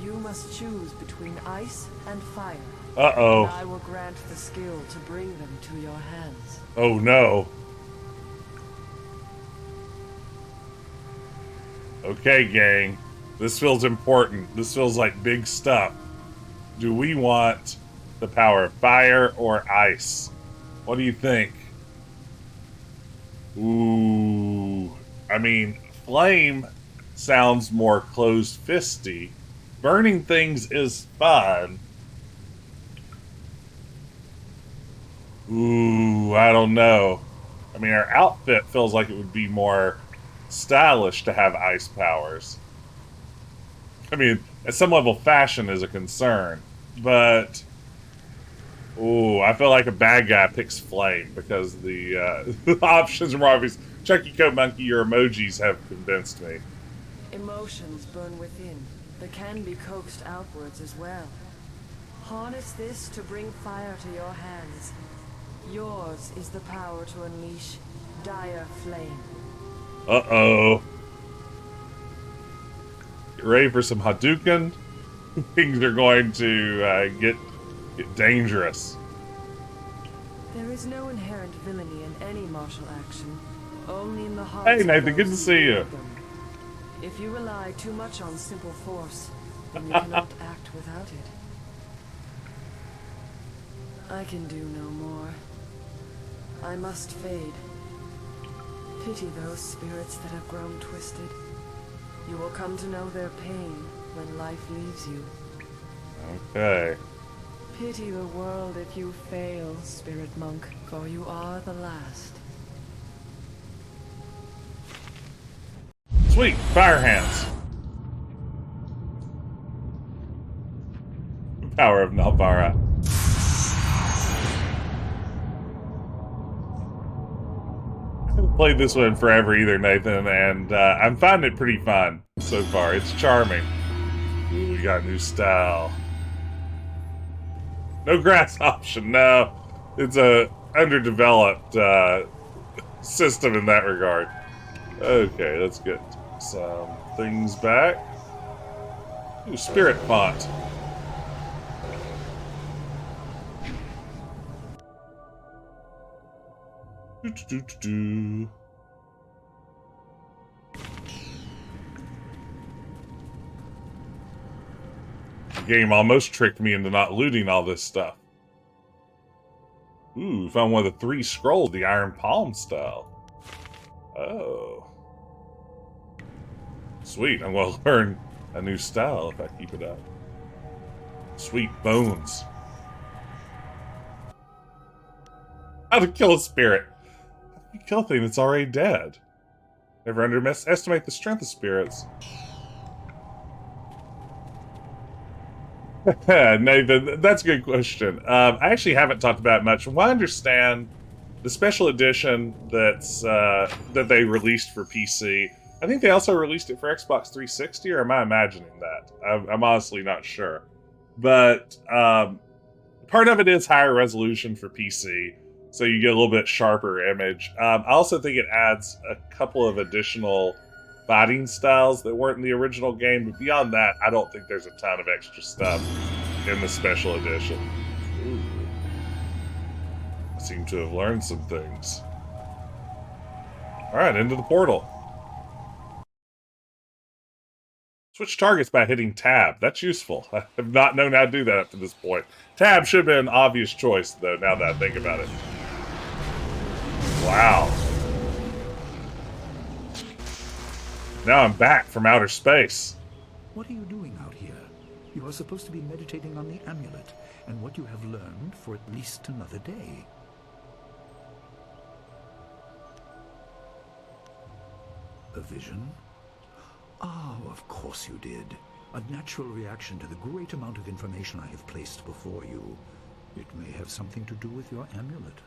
You must choose between ice and fire. Uh-oh. And I will grant the skill to bring them to your hands. Oh no. Okay, gang. This feels important. This feels like big stuff. Do we want the power of fire or ice? What do you think? Ooh. I mean, flame sounds more closed-fisty. Burning things is fun. Ooh, I don't know. I mean, our outfit feels like it would be more stylish to have ice powers. I mean, at some level, fashion is a concern, but ooh, I feel like a bad guy picks flame because the options are more obvious. Chunky Coat Monkey, your emojis have convinced me. Emotions burn within. They can be coaxed outwards as well. Harness this to bring fire to your hands. Yours is the power to unleash dire flame. Uh-oh. Get ready for some Hadouken. Things are going to get dangerous. There is no inherent villainy in any martial action, only in the heart. Hey, Nathan, good to see you. If you rely too much on simple force, then you cannot act without it. I can do no more. I must fade. Pity those spirits that have grown twisted. You will come to know their pain when life leaves you. Okay. Pity the world if you fail, spirit monk, for you are the last. Sweet, fire hands. Power of Nalbara. I haven't played this one forever either, Nathan, and I'm finding it pretty fun so far. It's charming. Ooh, we got a new style. No grass option, no. It's a underdeveloped system in that regard. Okay, let's get some things back. Ooh, spirit font. Do. The game almost tricked me into not looting all this stuff. Ooh, found one of the 3 scrolls, the Iron Palm style. Oh. Sweet, I'm going to learn a new style if I keep it up. Sweet bones. How to kill a spirit. How do you kill a thing that's already dead? Never underestimate the strength of spirits. Nathan, that's a good question. I actually haven't talked about it much. From what I understand, the special edition that's that they released for PC, I think they also released it for Xbox 360, or am I imagining that? I'm honestly not sure. But part of it is higher resolution for PC, so you get a little bit sharper image. I also think it adds a couple of additional fighting styles that weren't in the original game, but beyond that, I don't think there's a ton of extra stuff in the special edition. Ooh. I seem to have learned some things. Alright, into the portal. Switch targets by hitting tab. That's useful. I have not known how to do that up to this point. Tab should have been an obvious choice, though, now that I think about it. Wow. Now I'm back from outer space. What are you doing out here? You are supposed to be meditating on the amulet, and what you have learned for at least another day. A vision? Oh, of course you did. A natural reaction to the great amount of information I have placed before you. It may have something to do with your amulet.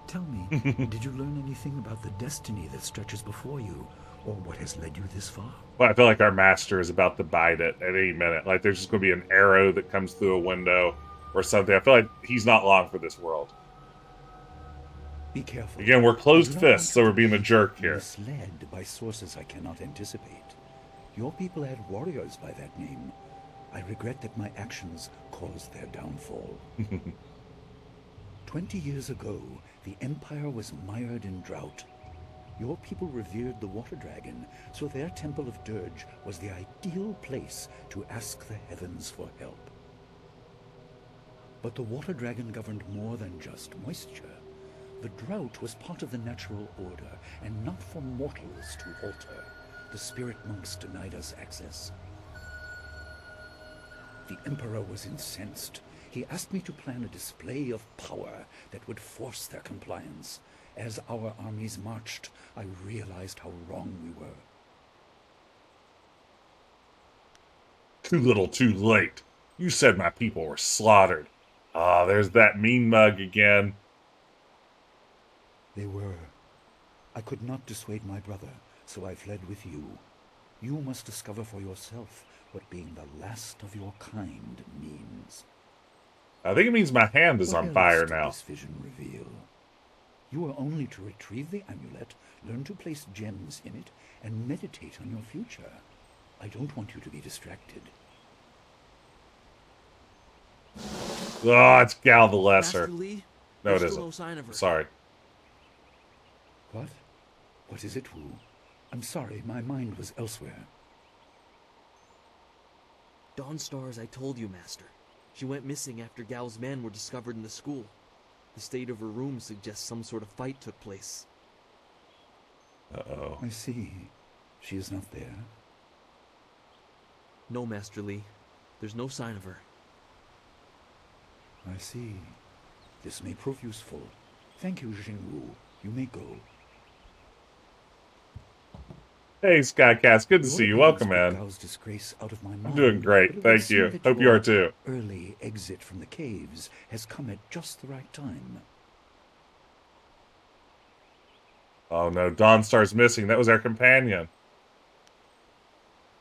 Tell me, did you learn anything about the destiny that stretches before you, or what has led you this far? Well, I feel like our master is about to bite it at any minute. Like there's just going to be an arrow that comes through a window or something. I feel like he's not long for this world. Be careful. Again, we're closed fists, so we're being a jerk here. Misled by sources I cannot anticipate. Your people had warriors by that name. I regret that my actions caused their downfall. 20 years ago, the Empire was mired in drought. Your people revered the water dragon, so their temple of Dirge was the ideal place to ask the heavens for help. But the water dragon governed more than just moisture. The drought was part of the natural order, and not for mortals to alter. The spirit monks denied us access. The Emperor was incensed. He asked me to plan a display of power that would force their compliance. As our armies marched, I realized how wrong we were. Too little, too late. You said my people were slaughtered. Ah, there's that mean mug again. They were. I could not dissuade my brother, so I fled with you. You must discover for yourself what being the last of your kind means. I think it means my hand is on fire now. This vision reveal? You are only to retrieve the amulet, learn to place gems in it, and meditate on your future. I don't want you to be distracted. Oh, it's Gal the Lesser. Master Lee, No, it there's isn't. still no sign of her. Sorry. What? What is it, Wu? I'm sorry, my mind was elsewhere. Dawnstar, as I told you, Master. She went missing after Gal's men were discovered in the school. The state of her room suggests some sort of fight took place. Uh-oh. I see. She is not there. No, Master Lee. There's no sign of her. I see. This may prove useful. Thank you, Jingwu. You may go. Hey, Skycast. Good to see you. Welcome, man. Gal's disgrace out of my mind, I'm doing great. Thank you. Hope you are too. Early exit from the caves has come at just the right time. Oh no, Dawnstar's missing. That was our companion.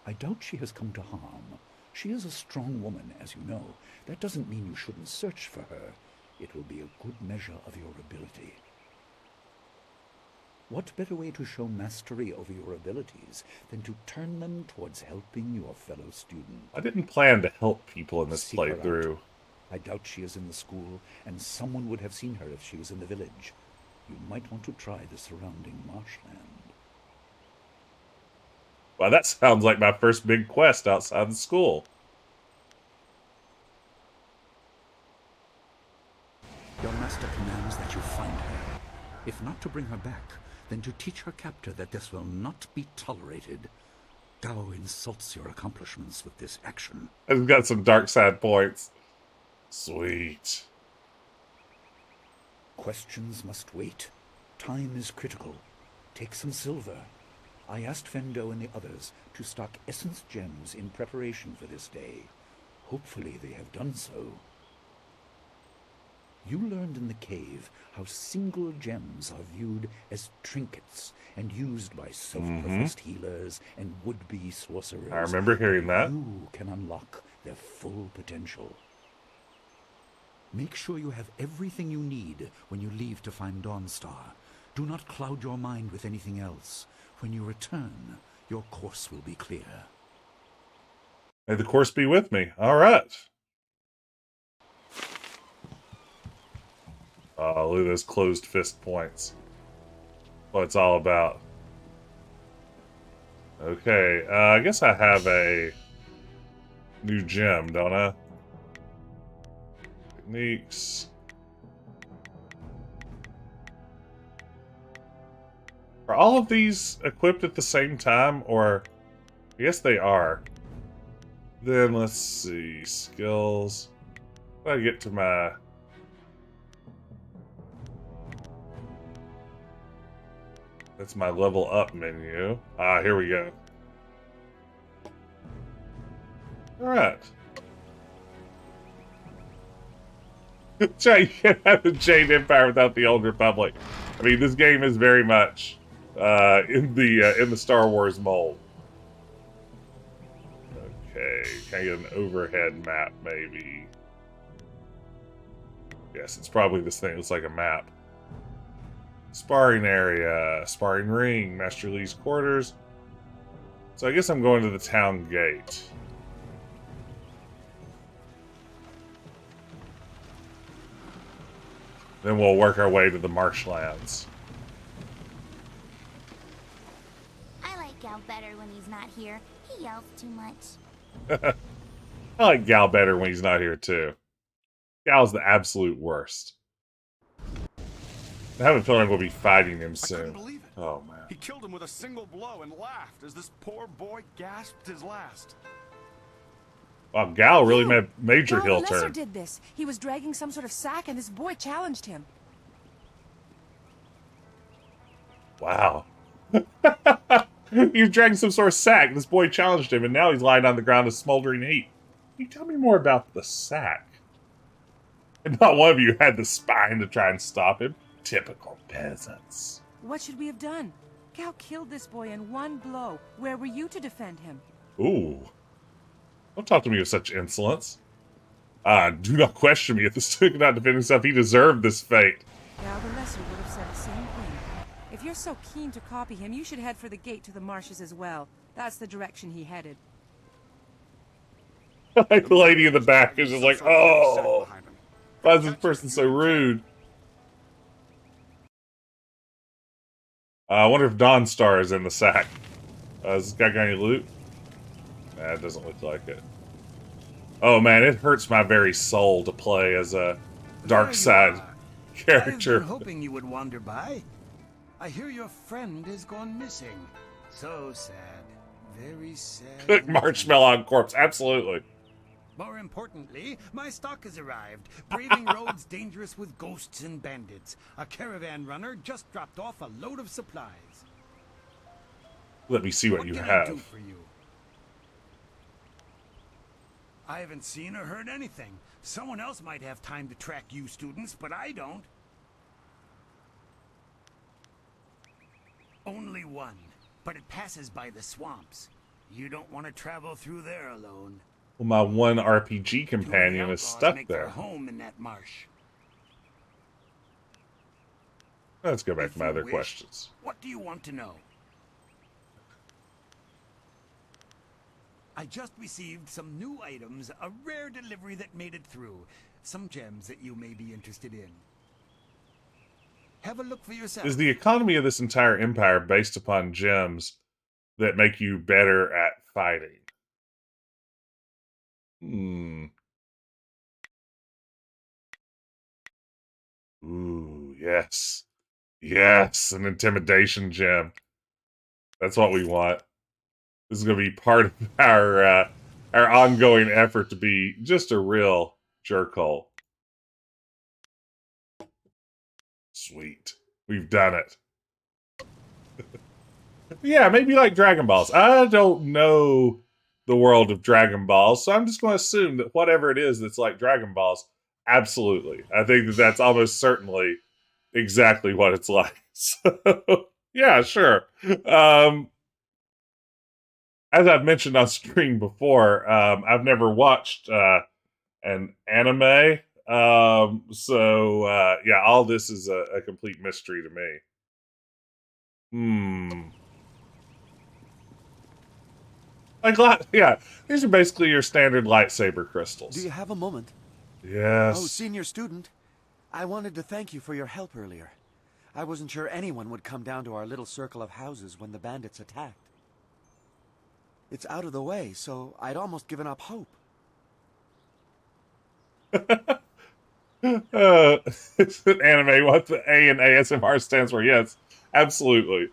I doubt she has come to harm. She is a strong woman, as you know. That doesn't mean you shouldn't search for her. It will be a good measure of your ability. What better way to show mastery over your abilities than to turn them towards helping your fellow student? I didn't plan to help people in this Seek her playthrough. out. I doubt she is in the school, and someone would have seen her if she was in the village. You might want to try the surrounding marshland. Well, that sounds like my first big quest outside the school. Your master commands that you find her. If not to bring her back, then to teach her captor that this will not be tolerated. Gao insults your accomplishments with this action. It's got some dark side points. Sweet. Questions must wait. Time is critical. Take some silver. I asked Fendo and the others to stock essence gems in preparation for this day. Hopefully they have done so. You learned in the cave how single gems are viewed as trinkets and used by self-professed healers and would-be sorcerers. I remember hearing that. You can unlock their full potential. Make sure you have everything you need when you leave to find Dawnstar. Do not cloud your mind with anything else. When you return, your course will be clear. May the course be with me. All right. Oh, look at those closed fist points. What it's all about. Okay, I guess I have a new gem, don't I? Techniques. Are all of these equipped at the same time, or I guess they are. Then let's see, skills. I get to my that's my level up menu. Ah, here we go. All right. You can't have the Jade Empire without the Old Republic. I mean, this game is very much in the Star Wars mold. Okay, can I get an overhead map, maybe? Yes, it's probably this thing. It looks like a map. Sparring area, sparring ring, Master Lee's quarters. So I guess I'm going to the town gate. Then we'll work our way to the Marshlands. I like Gal better when he's not here. He yells too much. I like Gal better when he's not here, too. Gal's the absolute worst. I have a feeling we'll be fighting him soon. I couldn't believe it. Oh, man. He killed him with a single blow and laughed as this poor boy gasped his last. Wow, Gal really made major heel Lesser turn. did this. He was dragging some sort of sack, and this boy challenged him. Wow. He's dragging some sort of sack. This boy challenged him, and now he's lying on the ground in smoldering heat. Can you tell me more about the sack? And not one of you had the spine to try and stop him. Typical peasants. What should we have done? Gal killed this boy in one blow. Where were you to defend him? Ooh. Don't talk to me with such insolence. Do not question me. If the student could not defend himself, he deserved this fate. Gal the Lesser would have said the same thing. If you're so keen to copy him, you should head for the gate to the marshes as well. That's the direction he headed. Like the lady in the back is just like, oh, why is this person so rude? I wonder if Dawnstar is in the sack. Has this guy got any loot? Nah, it doesn't look like it. Oh man, it hurts my very soul to play as a dark side character. I've been hoping you would wander by. I hear your friend has gone missing. So sad. Very sad. Cook marshmallow on corpse, absolutely. More importantly, my stock has arrived. Braving roads dangerous with ghosts and bandits. A caravan runner just dropped off a load of supplies. Let me see what you can have. I do for you? I haven't seen or heard anything. Someone else might have time to track you students, but I don't. Only one, but it passes by the swamps. You don't want to travel through there alone. Well, my one RPG companion is stuck Make there. their home in that marsh. Let's go back If to my you other wish, questions. What do you want to know? I just received some new items, a rare delivery that made it through. Some gems that you may be interested in. Have a look for yourself. Is the economy of this entire empire based upon gems that make you better at fighting? Ooh, yes. Yes, an intimidation gem. That's what we want. This is going to be part of our ongoing effort to be just a real jerkhole. Sweet. We've done it. Yeah, maybe like Dragon Balls. I don't know the world of Dragon Balls, so I'm just going to assume that whatever it is that's like Dragon Balls, absolutely. I think that that's almost certainly exactly what it's like. So, yeah, sure. As I've mentioned on stream before, I've never watched an anime. So, yeah, all this is a complete mystery to me. Yeah, these are basically your standard lightsaber crystals. Do you have a moment? Yes. Oh, senior student. I wanted to thank you for your help earlier. I wasn't sure anyone would come down to our little circle of houses when the bandits attacked. It's out of the way, so I'd almost given up hope. It's an anime. What the A in ASMR stands for? Yes, absolutely.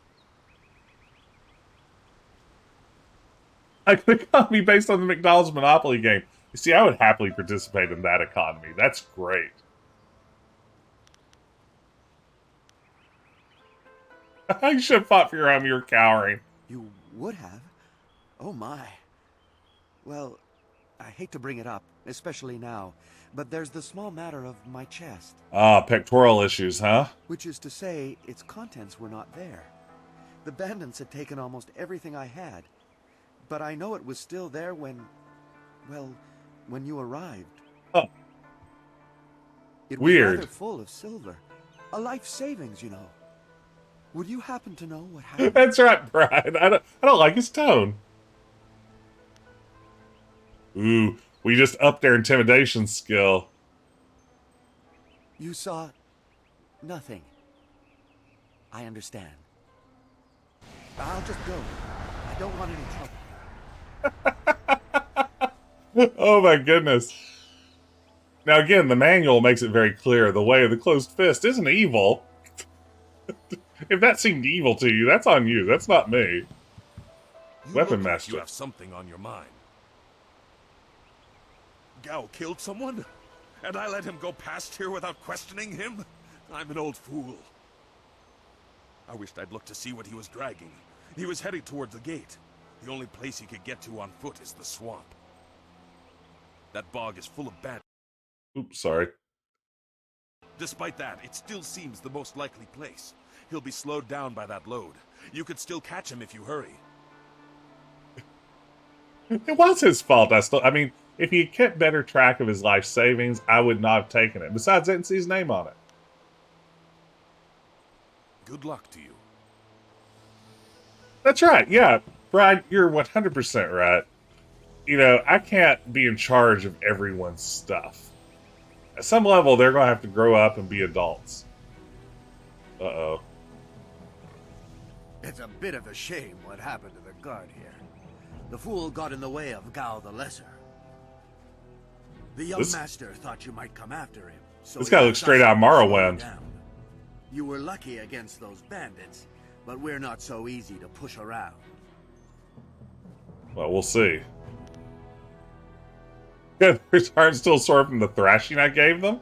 Like the economy based on the McDonald's Monopoly game. You see, I would happily participate in that economy. That's great. You should have fought for your home. You were cowering. You would have? Oh my. Well, I hate to bring it up, especially now, but there's the small matter of my chest. Ah, pectoral issues, huh? Which is to say, its contents were not there. The bandits had taken almost everything I had. But I know it was still there when... well, when you arrived. Oh. It was Weird. rather full of silver. A life savings, you know. Would you happen to know what happened? That's right, Brian. I don't like his tone. Ooh, we just upped their intimidation skill. You saw... nothing. I understand. I'll just go. I don't want any trouble. Oh my goodness. Now again, the manual makes it very clear the way of the closed fist isn't evil. If that seemed evil to you, that's on you. That's not me. Weapon master. You have something on your mind. Gao killed someone? And I let him go past here without questioning him? I'm an old fool. I wished I'd looked to see what he was dragging. He was heading towards the gate. The only place he could get to on foot is the swamp. That bog is full of bandits. Oops, sorry. Despite that, it still seems the most likely place. He'll be slowed down by that load. You could still catch him if you hurry. It was his fault. I mean, if he had kept better track of his life savings, I would not have taken it. Besides, I didn't see his name on it. Good luck to you. That's right. Yeah, Brian, you're 100% right. You know, I can't be in charge of everyone's stuff. At some level, they're going to have to grow up and be adults. Uh-oh. It's a bit of a shame what happened to the guard here. The fool got in the way of Gao the Lesser. The young master thought you might come after him. So this guy looks straight out of Morrowind. You were lucky against those bandits, but we're not so easy to push around. Well, we'll see. Good, their heart's still sore from the thrashing I gave them?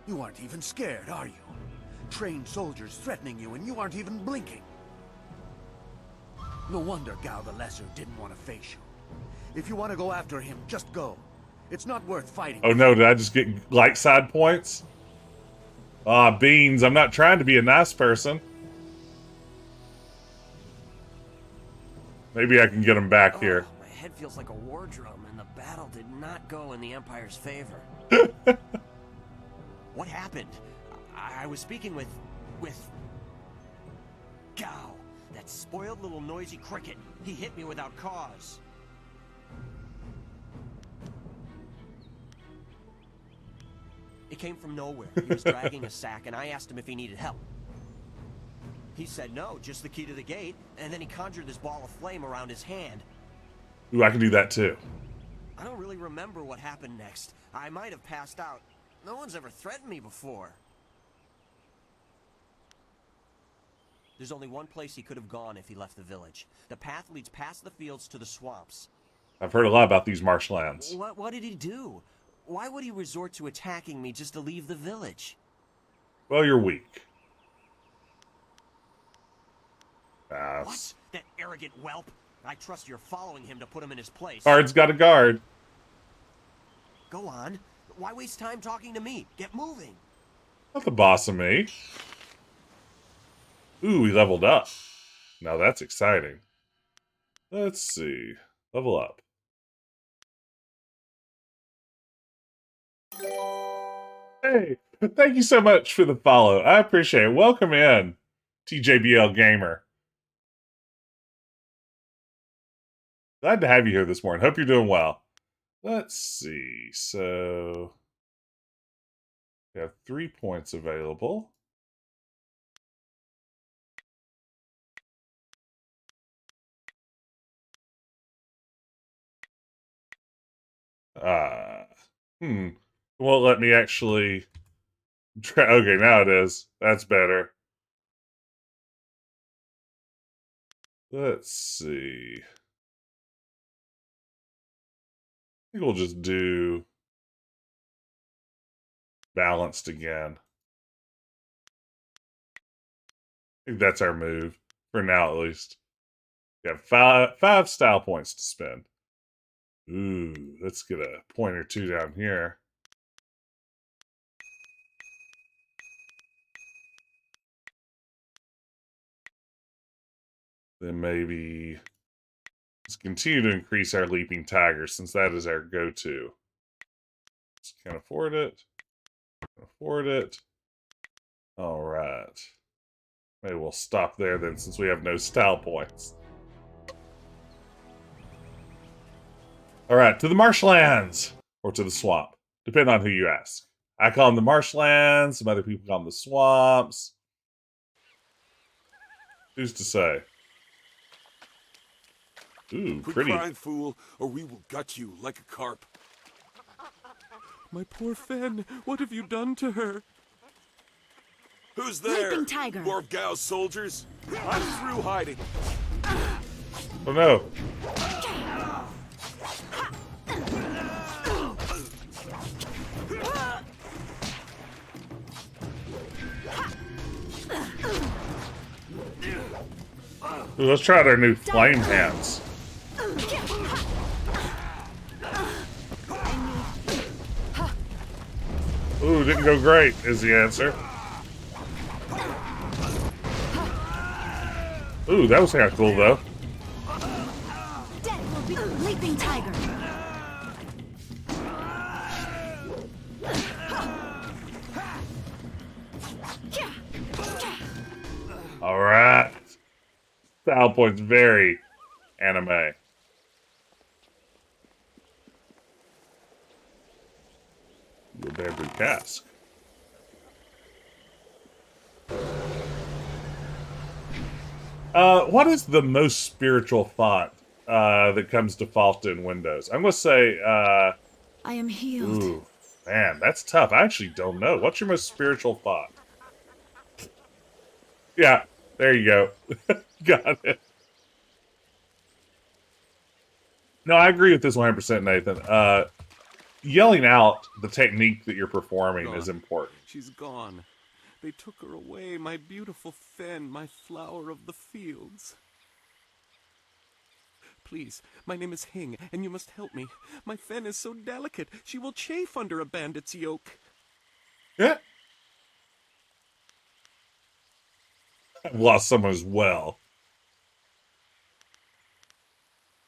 You aren't even scared, are you? Trained soldiers threatening you and you aren't even blinking. No wonder Gao the Lesser didn't want to face you. If you want to go after him, just go. It's not worth fighting. Oh no, did I just get light side points? Ah, beans, I'm not trying to be a nice person. Maybe I can get him back here. My head feels like a war drum, and the battle did not go in the Empire's favor. What happened? I was speaking with Gao, that spoiled little noisy cricket. He hit me without cause. It came from nowhere. He was dragging a sack, and I asked him if he needed help. He said no, just the key to the gate, and then he conjured this ball of flame around his hand. Ooh, I can do that too. I don't really remember what happened next. I might have passed out. No one's ever threatened me before. There's only one place he could have gone if he left the village. The path leads past the fields to the swamps. I've heard a lot about these marshlands. What did he do? Why would he resort to attacking me just to leave the village? Well, you're weak. What? That arrogant whelp? I trust you're following him to put him in his place. Guard's got a guard. Go on. Why waste time talking to me? Get moving. Not the boss of me. Ooh, we leveled up. Now that's exciting. Let's see. Level up. Hey, thank you so much for the follow. I appreciate it. Welcome in, TJBL Gamer. Glad to have you here this morning. Hope you're doing well. Let's see. So, we have 3 points available. It won't let me actually try. Okay, now it is. That's better. Let's see. I think we'll just do balanced again. I think that's our move. For now, at least. We have five style points to spend. Ooh, let's get a point or two down here. Then maybe let's continue to increase our leaping tiger since that is our go-to. Let's can't afford it. Can't afford it. All right. Maybe we'll stop there then since we have no style points. All right, to the Marshlands or to the swamp, depending on who you ask. I call them the Marshlands. Some other people call them the swamps. Who's to say? Ooh, Quit pretty. crying, fool, or we will gut you like a carp. My poor Fen, what have you done to her? Who's there? Leaping tiger. More of Gao's soldiers? I'm through hiding. Oh no. Ooh, let's try out our new flame hands. Ooh, didn't go great, is the answer. Ooh, that was kind of cool, though. Death will be leaping tiger. Alright. Style point's very anime. The bamboo cask. What is the most spiritual font that comes default in Windows? I'm going to say, I am healed. ooh, man, that's tough. I actually don't know. What's your most spiritual font? Yeah, there you go. Got it. No, I agree with this 100%, Nathan. Yelling out the technique that you're performing is important. She's gone. They took her away, my beautiful Fen, my flower of the fields. Please, my name is Hing, and you must help me. My Fen is so delicate, she will chafe under a bandit's yoke. Yeah. I've lost someone as well.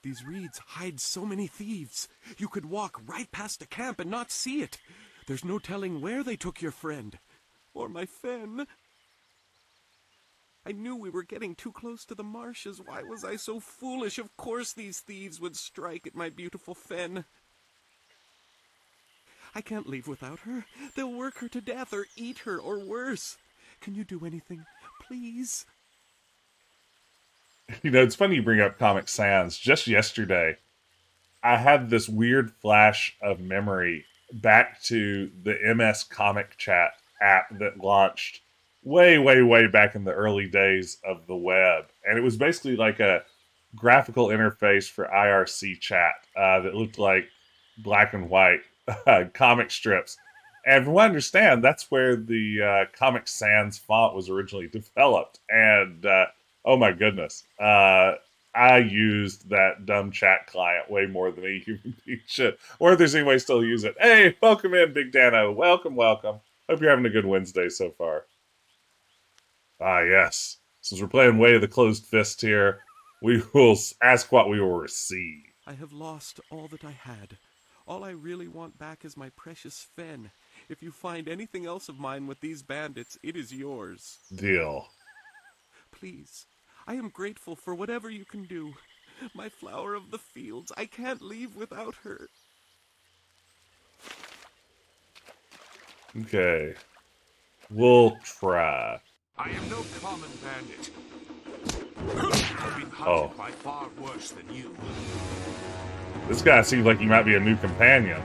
These reeds hide so many thieves. You could walk right past the camp and not see it. There's no telling where they took your friend. Or my Fen. I knew we were getting too close to the marshes. Why was I so foolish? Of course these thieves would strike at my beautiful Fen. I can't leave without her. They'll work her to death or eat her or worse. Can you do anything? Please? You know, it's funny you bring up Comic Sans. Just yesterday, I had this weird flash of memory back to the MS Comic Chat app that launched way, way, way back in the early days of the web. And it was basically like a graphical interface for IRC chat that looked like black and white comic strips. And from what I understand, that's where the Comic Sans font was originally developed. And oh my goodness, I used that dumb chat client way more than any human being should. Or if there's any way to still use it. Hey, welcome in, Big Dano. Welcome, welcome. Hope you're having a good Wednesday so far. Ah, yes. Since we're playing Way of the Closed Fist here, we will ask what we will receive. I have lost all that I had. All I really want back is my precious Fen. If you find anything else of mine with these bandits, it is yours. Deal. Please, I am grateful for whatever you can do. My flower of the fields, I can't leave without her. Okay. We'll try. I am no common bandit. I've been hunted by far worse than you. This guy seems like he might be a new companion.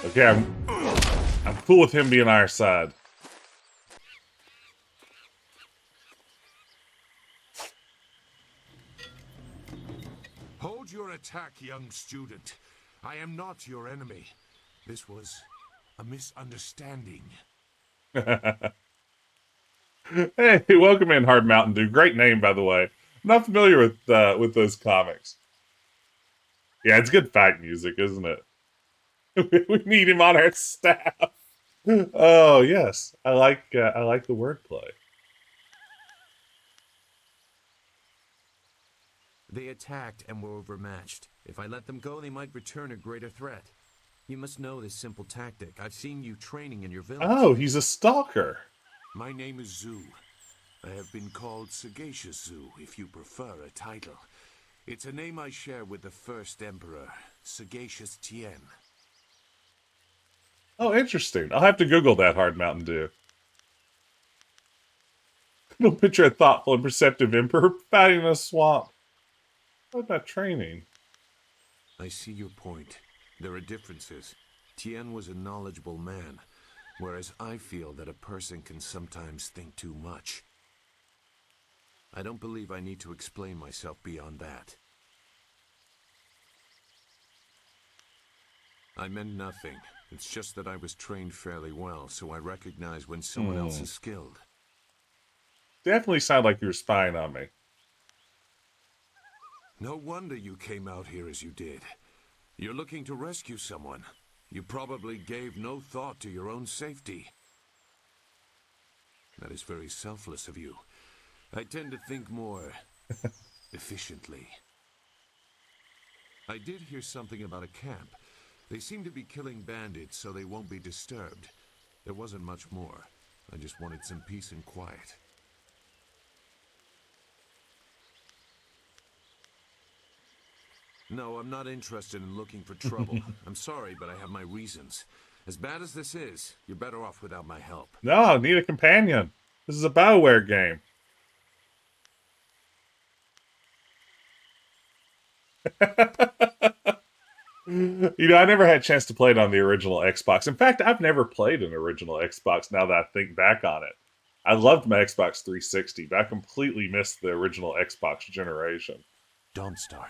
Okay, I'm cool with him being our side. Hold Hold your attack, young student. I am not your enemy. This was a misunderstanding. Hey, welcome in, Hard Mountain Dew. Great name, by the way. I'm not familiar with those comics. Yeah, it's good fight music, isn't it? We need him on our staff. Oh yes, I like the wordplay. They attacked and were overmatched. If I let them go, they might return a greater threat. You must know this simple tactic. I've seen you training in your village. Oh, he's a stalker. My name is Zu. I have been called Sagacious Zu, if you prefer a title. It's a name I share with the first emperor, Sagacious Tien. Oh, interesting. I'll have to Google that, Hard Mountain Dew. Little picture a thoughtful and perceptive emperor fighting in a swamp. What about training? I see your point. There are differences. Tien was a knowledgeable man, whereas I feel that a person can sometimes think too much. I don't believe I need to explain myself beyond that. I meant nothing. It's just that I was trained fairly well, so I recognize when someone else is skilled. Definitely sound like you were spying on me. No wonder you came out here as you did. You're looking to rescue someone. You probably gave no thought to your own safety. That is very selfless of you. I tend to think more efficiently. I did hear something about a camp. They seem to be killing bandits so they won't be disturbed. There wasn't much more. I just wanted some peace and quiet. No, I'm not interested in looking for trouble. I'm sorry, but I have my reasons. As bad as this is, you're better off without my help. No, I need a companion. This is a BioWare game. You know, I never had a chance to play it on the original Xbox. In fact, I've never played an original Xbox now that I think back on it. I loved my Xbox 360, but I completely missed the original Xbox generation. Dawnstar.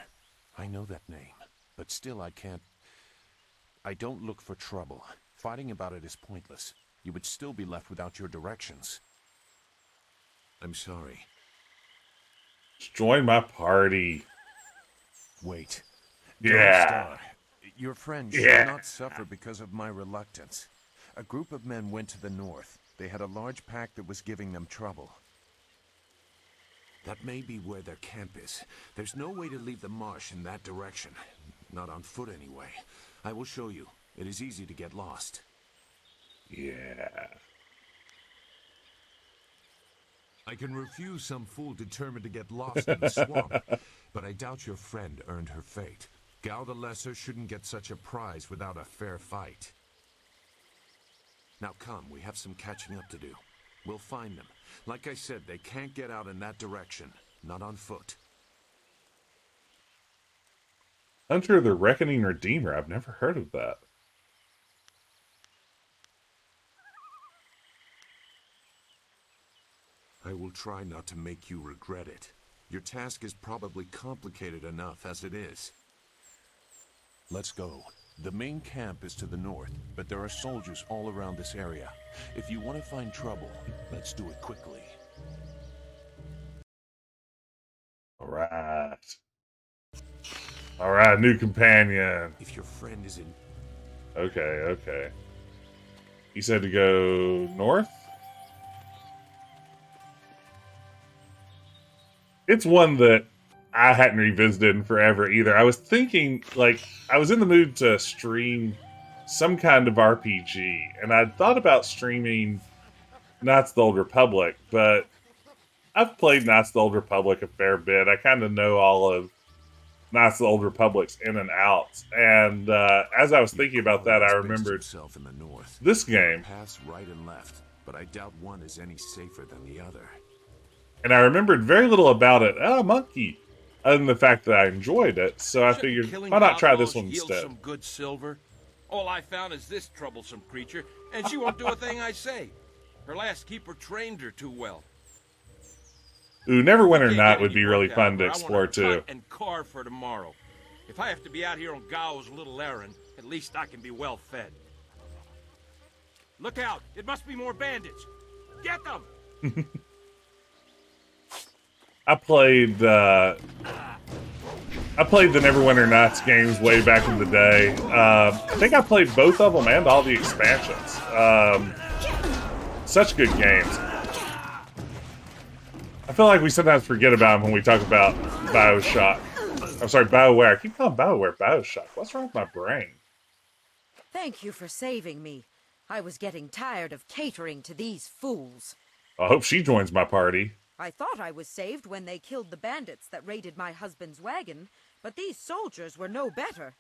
I know that name, but still I can't... I don't look for trouble. Fighting about it is pointless. You would still be left without your directions. I'm sorry. Just join my party. Wait. Yeah. Dawnstar, your friend should not suffer because of my reluctance. A group of men went to the north. They had a large pack that was giving them trouble. That may be where their camp is. There's no way to leave the marsh in that direction. Not on foot, anyway. I will show you. It is easy to get lost. Yeah. I can refuse some fool determined to get lost in the swamp, but I doubt your friend earned her fate. Gao the Lesser shouldn't get such a prize without a fair fight. Now come, we have some catching up to do. We'll find them. Like I said, they can't get out in that direction. Not on foot. Hunter the Reckoning Redeemer. I've never heard of that. I will try not to make you regret it. Your task is probably complicated enough as it is. Let's go. The main camp is to the north, but there are soldiers all around this area. If you want to find trouble, let's do it quickly. Alright. Alright, new companion. If your friend is in... Okay, okay. He said to go north? It's one that I hadn't revisited in forever either. I was thinking, like, I was in the mood to stream some kind of RPG, and I'd thought about streaming Knights of the Old Republic, but I've played Knights of the Old Republic a fair bit. I kind of know all of Knights of the Old Republic's in and outs, and as I was thinking about that, I remembered in the north. This game. Pass right and left, but I doubt one is any safer than the other. And I remembered very little about it. Oh, monkey. Other than the fact that I enjoyed it, so I figured, why not try this one instead? Some good silver. All I found is this troublesome creature, and she won't do a thing I say. Her last keeper trained her too well. Ooh, Neverwinter Night would be really fun to explore too. And carve for tomorrow. If I have to be out here on Gao's little errand, at least I can be well fed. Look out! It must be more bandits! Get them! I played the Neverwinter Nights games way back in the day. I think I played both of them and all the expansions. Such good games. I feel like we sometimes forget about them when we talk about BioShock. I'm sorry, BioWare. I keep calling BioWare BioShock. What's wrong with my brain? Thank you for saving me. I was getting tired of catering to these fools. I hope she joins my party. I thought I was saved when they killed the bandits that raided my husband's wagon, but these soldiers were no better.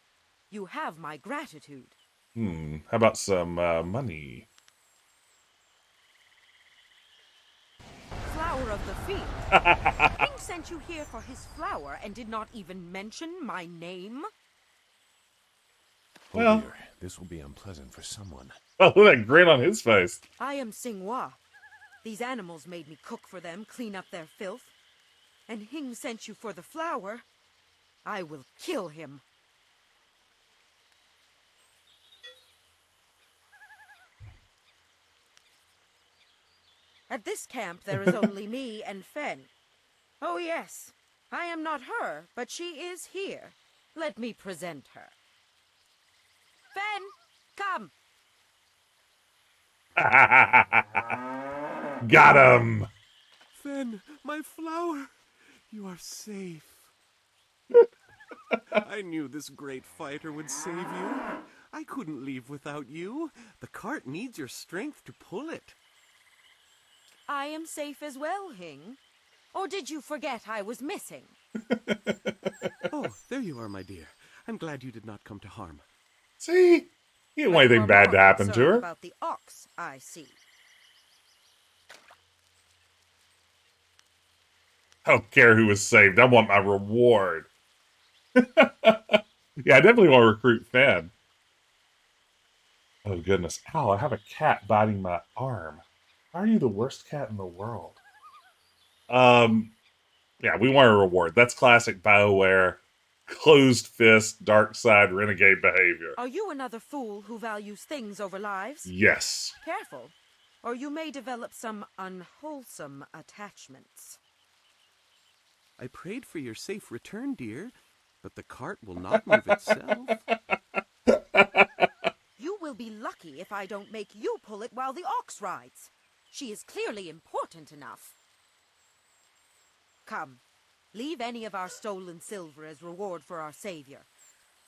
You have my gratitude. How about some money? Flower of the field. Ling sent you here for his flower and did not even mention my name? Well, dear, this will be unpleasant for someone. Oh, look at that grin on his face. I am Xinghua. These animals made me cook for them, clean up their filth. And Hing sent you for the flower. I will kill him. At this camp, there is only me and Fen. Oh, yes. I am not her, but she is here. Let me present her. Fen, come. Got him. Fen, my flower. You are safe. I knew this great fighter would save you. I couldn't leave without you. The cart needs your strength to pull it. I am safe as well, Hing. Or did you forget I was missing? Oh, there you are, my dear. I'm glad you did not come to harm. See? You didn't want anything bad to happen to her. About the ox, I see. I don't care who was saved. I want my reward. Yeah, I definitely want to recruit Fen. Oh, goodness. Ow, I have a cat biting my arm. Why are you the worst cat in the world? Yeah, we want a reward. That's classic BioWare. Closed fist, dark side, renegade behavior. Are you another fool who values things over lives? Yes. Careful, or you may develop some unwholesome attachments. I prayed for your safe return, dear, but the cart will not move itself. You will be lucky if I don't make you pull it while the ox rides. She is clearly important enough. Come, leave any of our stolen silver as reward for our savior.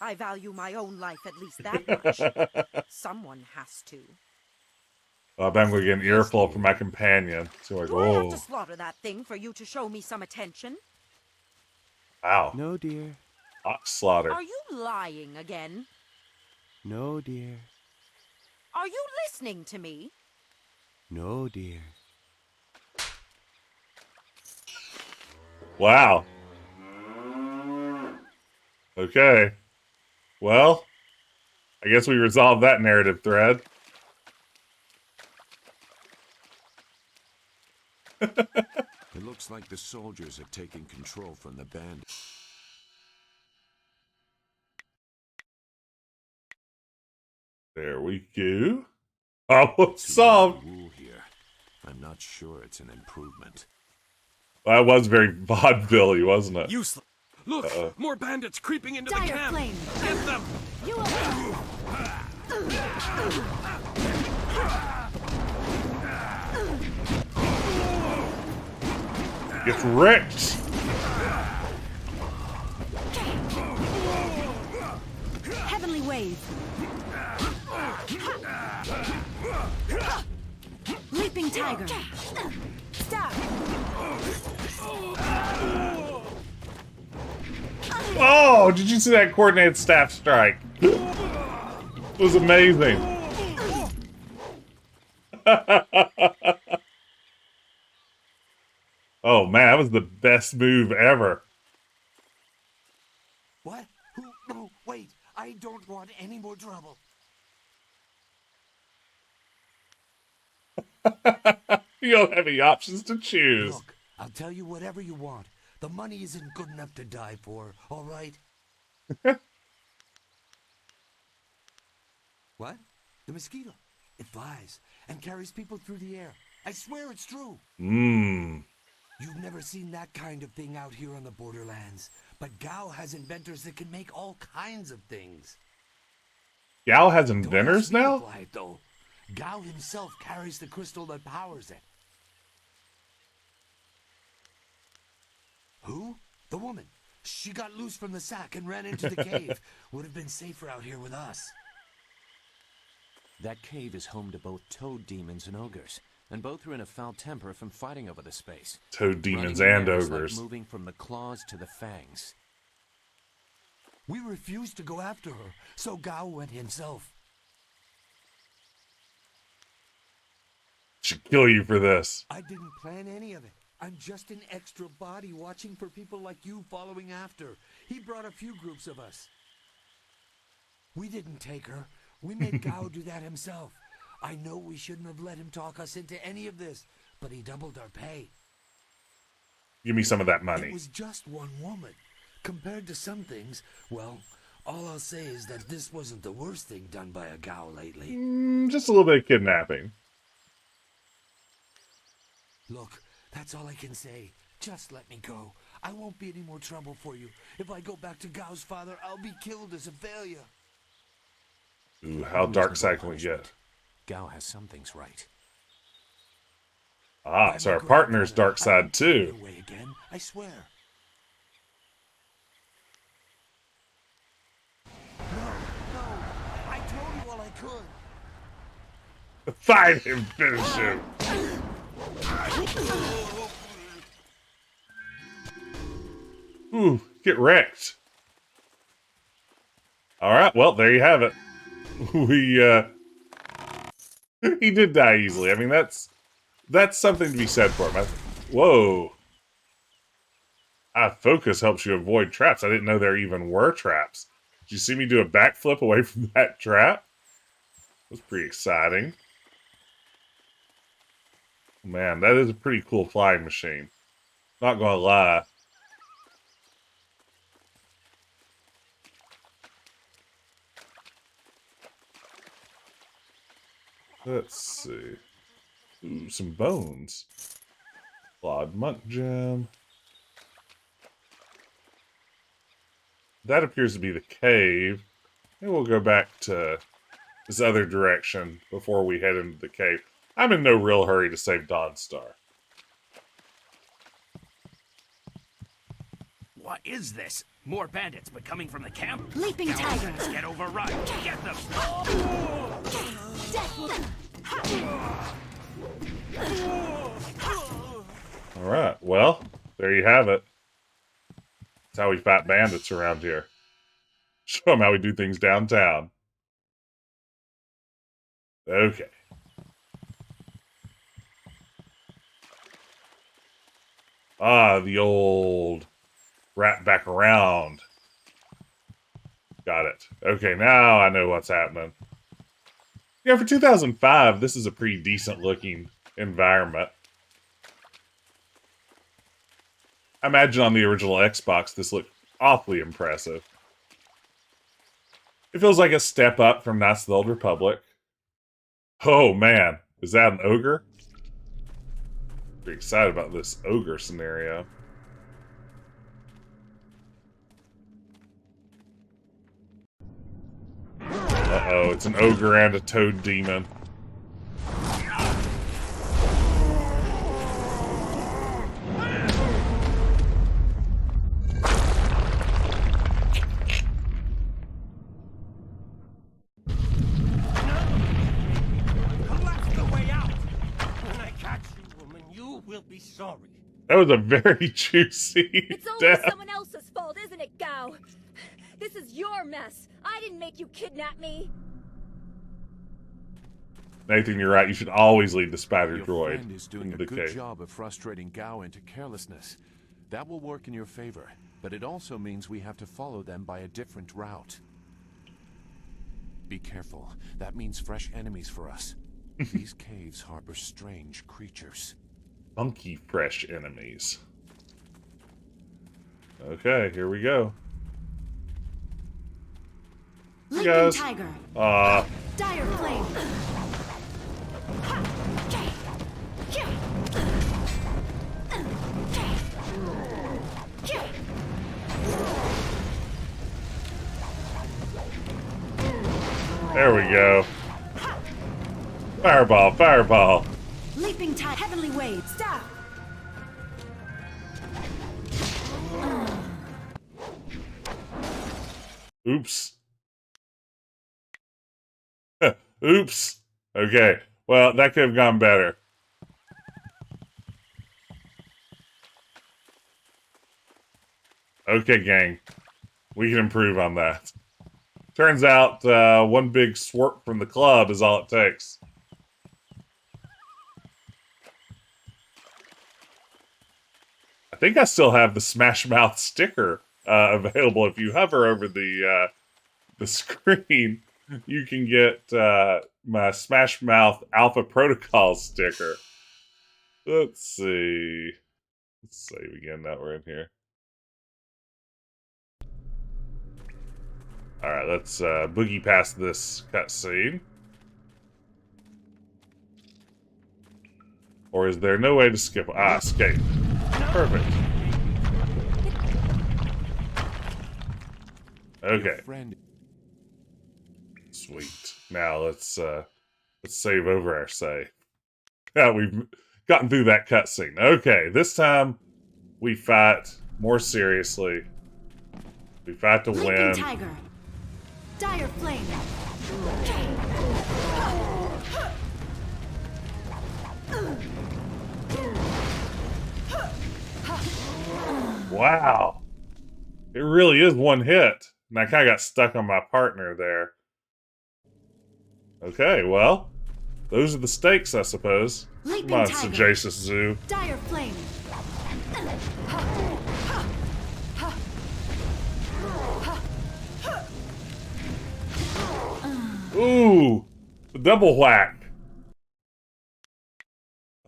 I value my own life at least that much. Someone has to. Well, I'm going to get an earful from my companion. So like, Do I have to slaughter that thing for you to show me some attention? Wow. No, dear. Ox slaughter. Are you lying again? No, dear. Are you listening to me? No, dear. Wow. Okay. Well, I guess we resolved that narrative thread. It looks like the soldiers have taken control from the bandits. There we go. Oh, solved. Here. I'm not sure it's an improvement. That was very vaudevilly, wasn't it? Useless. Look, more bandits creeping into the camp. Flame. Get them. You Get wrecked. Heavenly wave. Leaping tiger. Stop. Oh, did you see that coordinated staff strike? It was amazing. Oh man, that was the best move ever. What? Who? No, wait. I don't want any more trouble. You don't have any options to choose. Look, I'll tell you whatever you want. The money isn't good enough to die for, all right? What? The mosquito. It flies and carries people through the air. I swear it's true. Mmm. You've never seen that kind of thing out here on the borderlands. But Gao has inventors that can make all kinds of things. Gao has inventors now? Fly it, though. Gao himself carries the crystal that powers it. Who? The woman. She got loose from the sack and ran into the cave. Would have been safer out here with us. That cave is home to both toad demons and ogres, and both are in a foul temper from fighting over the space. Toad demons Running and there is ogres. like moving from the claws to the fangs. We refused to go after her, so Gao went himself. Should kill you for this. I didn't plan any of it. I'm just an extra body watching for people like you following after. He brought a few groups of us. We didn't take her. We made Gao do that himself. I know we shouldn't have let him talk us into any of this, but he doubled our pay. Give me some of that money. It was just one woman. Compared to some things, well, all I'll say is that this wasn't the worst thing done by a Gao lately. Just a little bit of kidnapping. Look, that's all I can say. Just let me go. I won't be any more trouble for you. If I go back to Gao's father, I'll be killed as a failure. Ooh, how dark side can we get? Gao has some things right. Ah, so our partner's dark side too. Away again, I swear. No, I told you all I could. Fight him, finish him. Ooh, get wrecked. All right, well, there you have it. He did die easily. I mean, that's something to be said for him. Whoa. Focus helps you avoid traps. I didn't know there even were traps. Did you see me do a backflip away from that trap? It was pretty exciting. Man, that is a pretty cool flying machine. Not gonna lie. Let's see. Ooh, some bones. Clawed monk gem. That appears to be the cave. Maybe we'll go back to this other direction before we head into the cave. I'm in no real hurry to save Dawnstar. What is this? More bandits, but coming from the camp? Leaping tiger. Let's get overrun. Get them! Alright, well, there you have it. That's how we fight bandits around here. Show them how we do things downtown. Okay. Ah, the old wrap back around. Got it. Okay, now I know what's happening. Yeah, for 2005, this is a pretty decent looking environment. I imagine on the original Xbox, this looked awfully impressive. It feels like a step up from Knights of the Old Republic. Oh man, is that an ogre? Pretty excited about this ogre scenario. Uh-oh, it's an ogre and a toad demon. Be sorry. That was a very juicy It's only death. someone else's fault, isn't it, Gao? This is your mess. I didn't make you kidnap me. Nathan, you're right. You should always lead the spider Your droid friend is doing into a the good cave. job of frustrating Gao into carelessness. That will work in your favor, but it also means we have to follow them by a different route. Be careful. That means fresh enemies for us. These caves harbor strange creatures. Funky fresh enemies. Okay, here we go. you guys. Tiger. Dire flame. There we go. Fireball, fireball. Leaping tide. Heavenly wave. Stop. Oops. Oops. Okay. Well, that could have gone better. Okay, gang. We can improve on that. Turns out one big swerp from the club is all it takes. I think I still have the Smash Mouth sticker available. If you hover over the screen, you can get my Smash Mouth Alpha Protocol sticker. Let's see. Let's save again now we're in here. Alright, let's boogie past this cutscene. Or is there no way to skip? Ah, escape. Perfect. Okay. Sweet. Now let's save over our save. Yeah, we've gotten through that cutscene. Okay, this time we fight more seriously. We fight to win. Tiger. Dire flame. Wow. It really is one hit. And I kind of got stuck on my partner there. Okay, well, those are the stakes, I suppose. Come on, Sagacious Zu. Dire flame. Ooh, the double whack.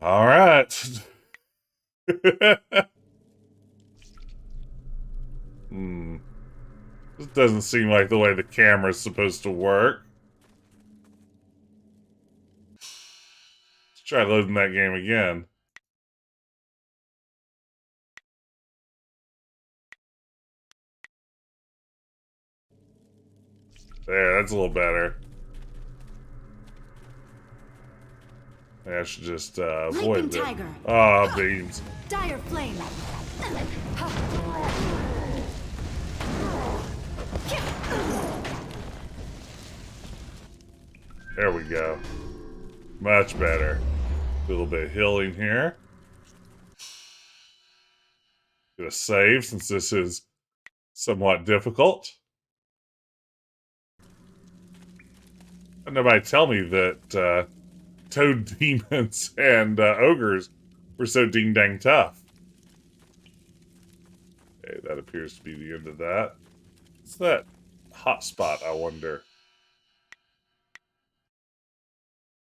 All right. This doesn't seem like the way the camera's supposed to work. Let's try loading that game again. There, that's a little better. I should just avoid it. Oh, beans. Dire flame. There we go. Much better. A little bit of healing here. Gonna save since this is somewhat difficult. Had nobody tell me that toad demons and ogres were so ding-dang tough. Okay, that appears to be the end of that. What's that hot spot, I wonder?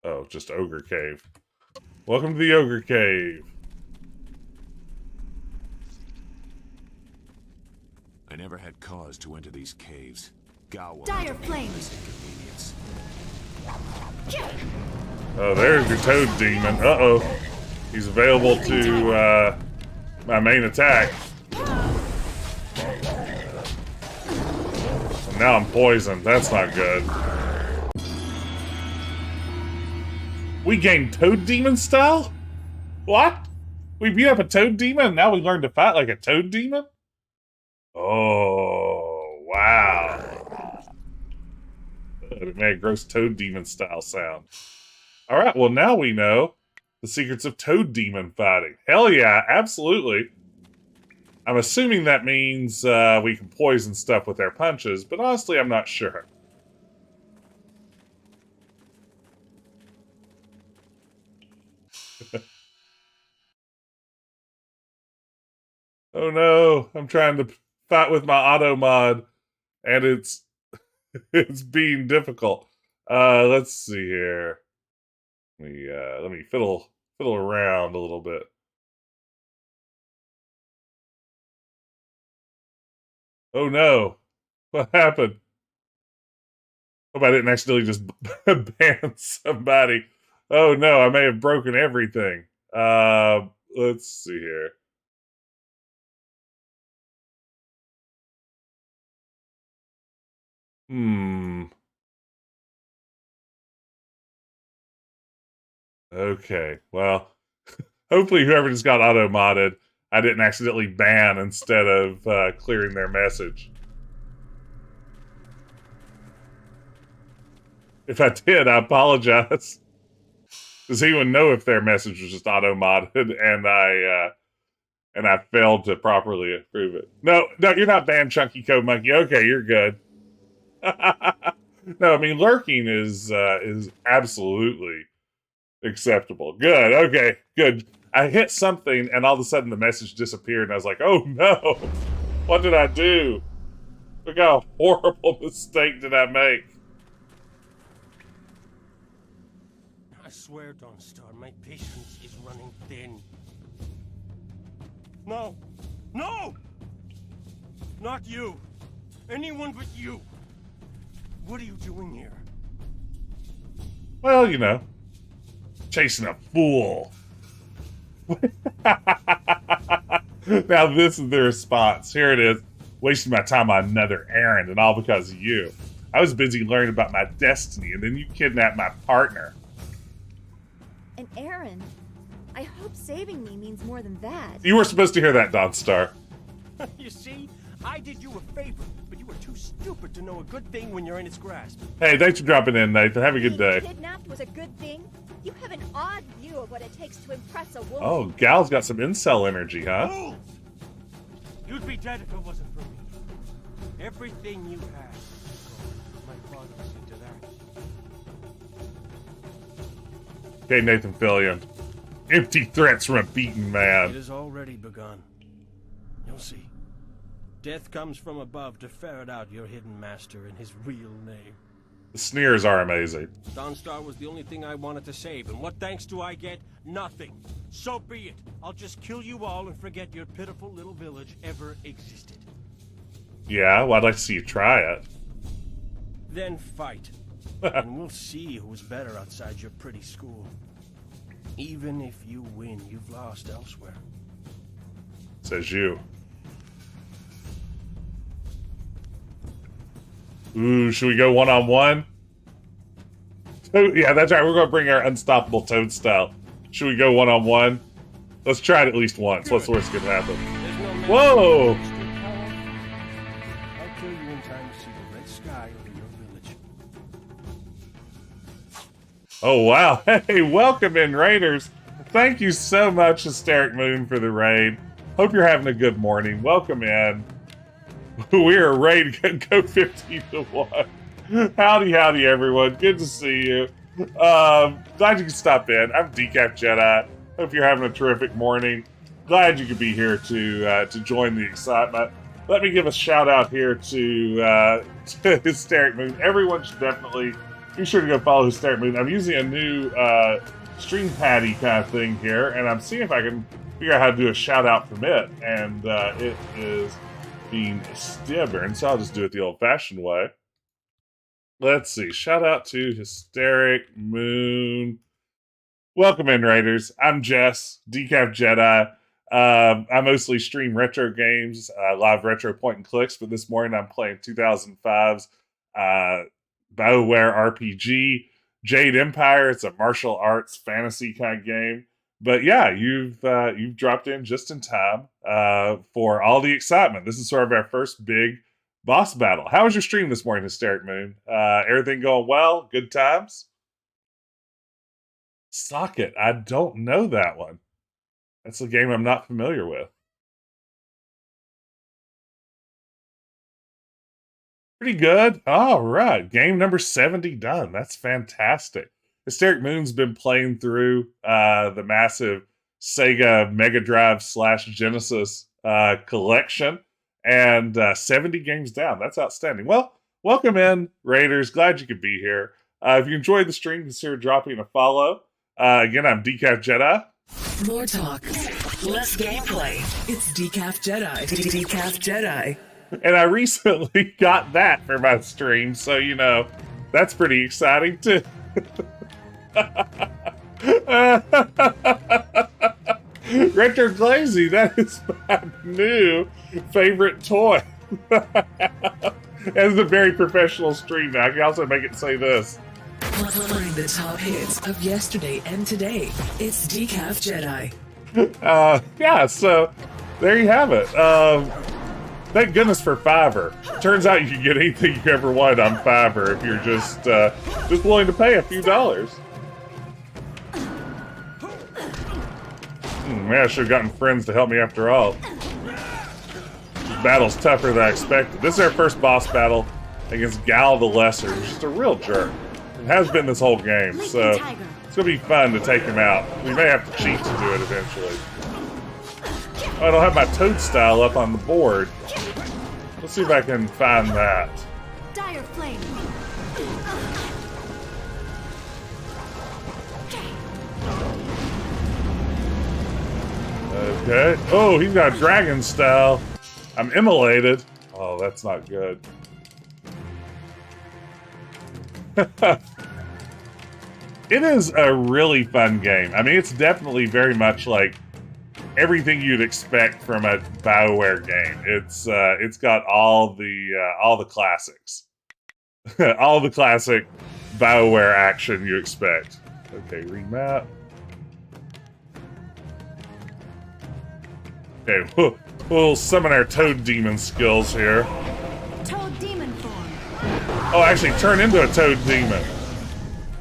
Oh, just Ogre Cave. Welcome to the Ogre Cave. I never had cause to enter these caves. Gao will Dire flame. inconvenience. Oh, there's your toad demon. Uh-oh. He's available to my main attack. And now I'm poisoned. That's not good. We gained toad demon style? What? We beat up a toad demon and now we learned to fight like a toad demon? Oh, wow. It made a gross toad demon style sound. Alright, well now we know the secrets of toad demon fighting. Hell yeah, absolutely. I'm assuming that means we can poison stuff with our punches, but honestly I'm not sure. Oh no, I'm trying to fight with my auto mod, and it's it's being difficult. Let's see here. Let me fiddle around a little bit. Oh no, what happened? Hope I didn't accidentally just ban somebody. Oh no, I may have broken everything. Let's see here. Okay, well, hopefully whoever just got auto-modded, I didn't accidentally ban instead of clearing their message. If I did, I apologize. Does he even know if their message was just auto-modded and I failed to properly approve it? No, you're not banned, Chunky Code Monkey. Okay, you're good. No, I mean lurking is absolutely acceptable. Good. Okay, good. I hit something and all of a sudden the message disappeared and I was like, oh no, what did I do? Look how horrible mistake did I make. I swear, Dawnstar, my patience is running thin. No! No! Not you! Anyone but you! What are you doing here? Well, you know, chasing a fool. Now this is the response. Here it is. Wasting my time on another errand, and all because of you. I was busy learning about my destiny, and then you kidnapped my partner. An errand? I hope saving me means more than that. You were supposed to hear that, Dawnstar. You see, I did you a favor, but you were too stupid to know a good thing when you're in its grasp. Hey, thanks for dropping in, Nathan. Have a good day. Being kidnapped was a good thing? You have an odd view of what it takes to impress a woman. Oh, Gal's got some incel energy, huh? Fools! You'd be dead if it wasn't for me. Everything you had. My father see to that. Okay, Nathan Fillion. Empty threats from a beaten man. It has already begun. You'll see. Death comes from above to ferret out your hidden master and his real name. The sneers are amazing. Dawnstar was the only thing I wanted to save, and what thanks do I get? Nothing. So be it. I'll just kill you all and forget your pitiful little village ever existed. Yeah, well, I'd like to see you try it. Then fight. And we'll see who's better outside your pretty school. Even if you win, you've lost elsewhere. Says you. Ooh, should we go one-on-one? Oh, yeah, that's right. We're going to bring our unstoppable toad style. Should we go one-on-one? Let's try it at least once. What's the worst that could happen? Whoa! I'll kill you in time to see the red sky over your village. Oh, wow. Hey, welcome in, Raiders. Thank you so much, Hysteric Moon, for the raid. Hope you're having a good morning. Welcome in. We are ready to go 15-1. Howdy, everyone. Good to see you. Glad you could stop in. I'm Decaf Jedi. Hope you're having a terrific morning. Glad you could be here to join the excitement. Let me give a shout out here to Hysteric Moon. Everyone should definitely be sure to go follow Hysteric Moon. I'm using a new stream patty kind of thing here, and I'm seeing if I can figure out how to do a shout out from it. And it is being stubborn, so I'll just do it the old-fashioned way. Let's see. Shout out to Hysteric Moon. Welcome in, Raiders. I'm Jess, Decaf Jedi. I mostly stream retro games, live retro point and clicks, but this morning I'm playing 2005's BioWare RPG, Jade Empire. It's a martial arts fantasy kind of game. But yeah, you've dropped in just in time for all the excitement. This is sort of our first big boss battle. How was your stream this morning, Hysteric Moon? Everything going well? Good times? Socket. I don't know that one. That's a game I'm not familiar with. Pretty good. All right. Game number 70 done. That's fantastic. Hysteric Moon's been playing through the massive Sega Mega Drive / Genesis collection, and 70 games down. That's outstanding. Well, welcome in, Raiders. Glad you could be here. If you enjoyed the stream, consider dropping a follow. Again, I'm Decaf Jedi. More talk, less gameplay. It's Decaf Jedi. Decaf Jedi. And I recently got that for my stream, so, you know, That's pretty exciting, too. Retro Glazy, that is my new favorite toy. It's a very professional stream now. I can also make it say this. Playing the top hits of yesterday and today. It's Decaf Jedi. Yeah, so there you have it. Thank goodness for Fiverr. Turns out you can get anything you ever want on Fiverr if you're just willing to pay a few dollars. Man, I should have gotten friends to help me after all. This battle's tougher than I expected. This is our first boss battle against Gal the Lesser, who's just a real jerk. It has been this whole game, so it's going to be fun to take him out. We may have to cheat to do it eventually. Oh, I don't have my toadstyle up on the board. Let's see if I can find that. Dire flame. Okay. Oh, he's got dragon style. I'm immolated. Oh, that's not good. It is a really fun game. I mean, it's definitely very much like everything you'd expect from a BioWare game. It's got all the classics, all the classic BioWare action you expect. Okay, remap. Okay, we'll summon our Toad Demon skills here. Toad Demon form. Oh, actually, turn into a Toad Demon.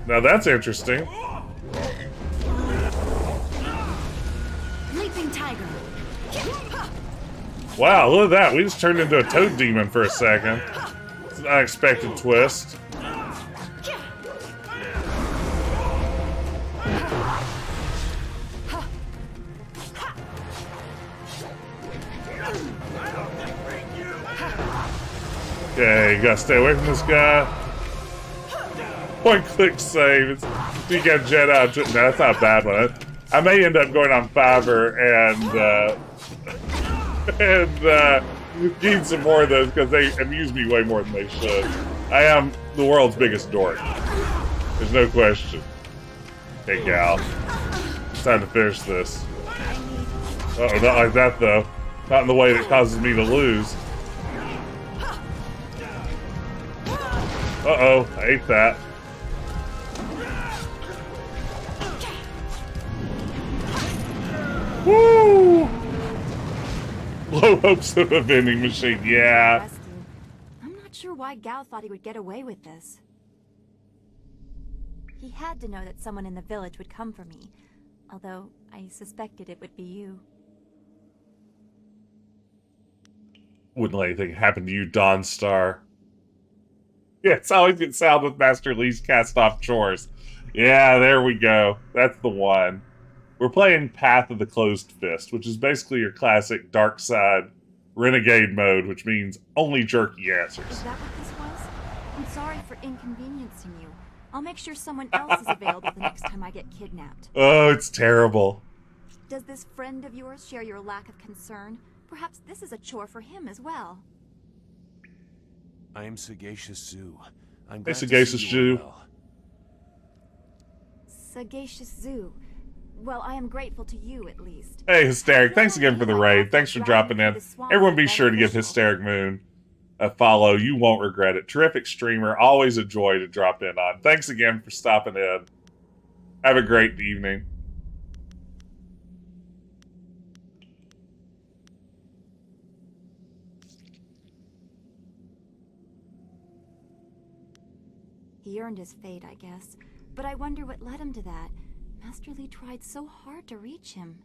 Now that's interesting. Leaping Tiger. Wow, look at that. We just turned into a Toad Demon for a second. It's an unexpected twist. Okay, you gotta stay away from this guy. Point click save. It's Decaf Jedi. No, that's not a bad one. I may end up going on Fiverr and getting some more of those because they amuse me way more than they should. I am the world's biggest dork. There's no question. Hey, gal. It's time to finish this. Uh-oh, not like that, though. Not in the way that causes me to lose. Uh-oh, I ate that. Woo! Low hopes of a vending machine, yeah. I'm not sure why Gao thought he would get away with this. He had to know that someone in the village would come for me, although I suspected it would be you. Wouldn't let anything happen to you, Dawn Star. Yeah, it's always get sound with Master Lee's cast-off chores. Yeah, there we go. That's the one. We're playing Path of the Closed Fist, which is basically your classic dark side renegade mode, which means only jerky answers. Is that what this was? I'm sorry for inconveniencing you. I'll make sure someone else is available the next time I get kidnapped. Oh, it's terrible. Does this friend of yours share your lack of concern? Perhaps this is a chore for him as well. I am Sagacious Zu. I'm Hey, glad Sagacious to see you Zu. well. Sagacious Zu. Well, I am grateful to you, at least. Hey, Hysteric, thanks again for the raid. Thanks for dropping in. Everyone be sure to give Hysteric Moon a follow. You won't regret it. Terrific streamer. Always a joy to drop in on. Thanks again for stopping in. Have a great evening. He earned his fate, I guess. But I wonder what led him to that. Master Li tried so hard to reach him.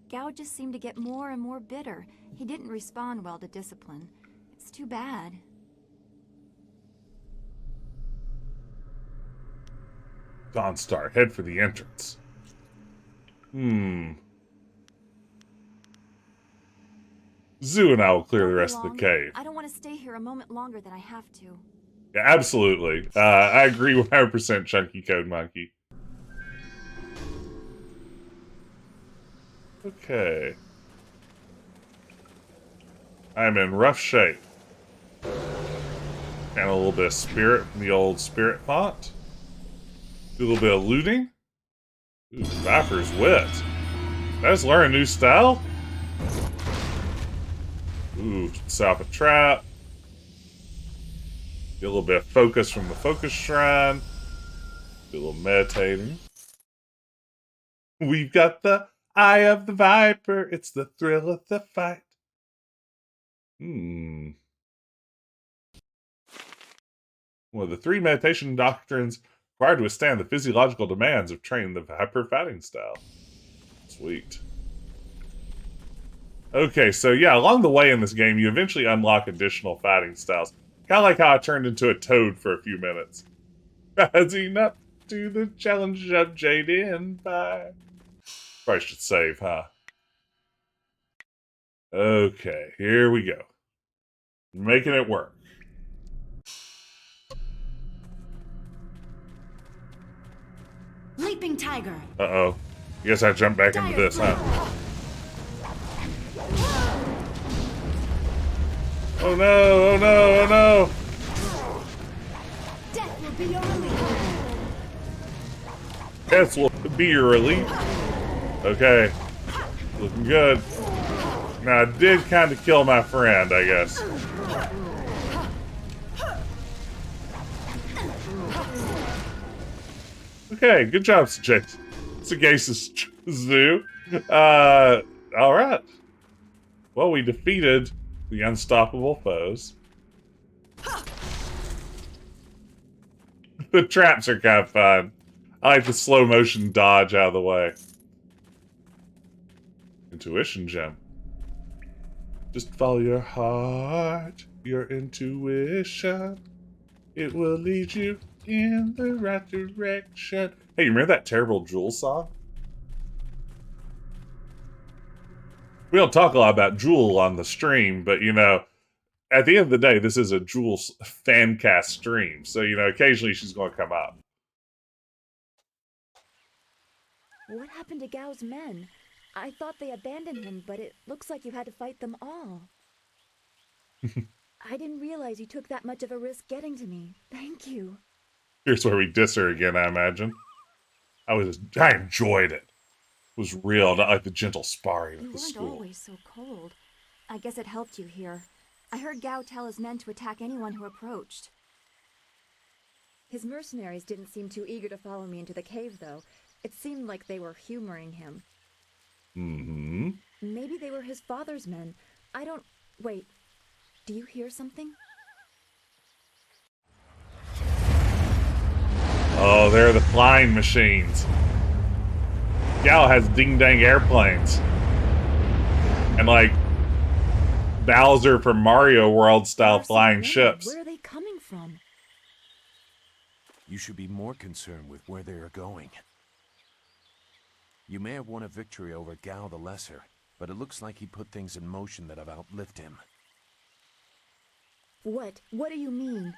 Gao just seemed to get more and more bitter. He didn't respond well to discipline. It's too bad. Dawnstar, head for the entrance. Zu and I will clear the rest of the cave. I don't want to stay here a moment longer than I have to. Yeah, absolutely. I agree 100%, Chunky Code Monkey. Okay. I'm in rough shape. And a little bit of spirit from the old spirit font. Do a little bit of looting. Ooh, Viper's Wit. Let's learn a new style. Ooh, set up a trap. Get a little bit of focus from the focus shrine. Do a little meditating. We've got the eye of the viper. It's the thrill of the fight. One of the 3 meditation doctrines required to withstand the physiological demands of training the viper fighting style. Sweet. Okay, so yeah, along the way in this game, you eventually unlock additional fighting styles. Kind of like how I turned into a toad for a few minutes. Rising up to the challenge of Jade Empire. Probably should save, huh? Okay, here we go. Making it work. Leaping tiger. Uh-oh. Guess I jumped back into this, huh? Oh no, oh no, oh no! Death will be your relief. Death will be your relief. Okay. Looking good. Now, I did kind of kill my friend, I guess. Okay, good job, Sagacious Zu. Alright. Well, we defeated the unstoppable foes. The traps are kind of fun. I like the slow motion dodge out of the way. Intuition gem. Just follow your heart, your intuition. It will lead you in the right direction. Hey, you remember that terrible Jewel song? We don't talk a lot about Jewel on the stream, but, you know, at the end of the day, this is a Jewel fan cast stream. So, you know, occasionally she's going to come up. What happened to Gao's men? I thought they abandoned him, but it looks like you had to fight them all. I didn't realize you took that much of a risk getting to me. Thank you. Here's where we diss her again, I imagine. I enjoyed it. It was real, not like the gentle sparring at the school. You weren't always so cold. I guess it helped you here. I heard Gao tell his men to attack anyone who approached. His mercenaries didn't seem too eager to follow me into the cave, though. It seemed like they were humoring him. Mm-hmm. Maybe they were his father's men. I don't... Wait. Do you hear something? Oh, they're the flying machines. Gao has ding-dang airplanes. And, like, Bowser from Mario World-style flying ships. Where are they coming from? You should be more concerned with where they are going. You may have won a victory over Gao the Lesser, but it looks like he put things in motion that have outlived him. What? What do you mean?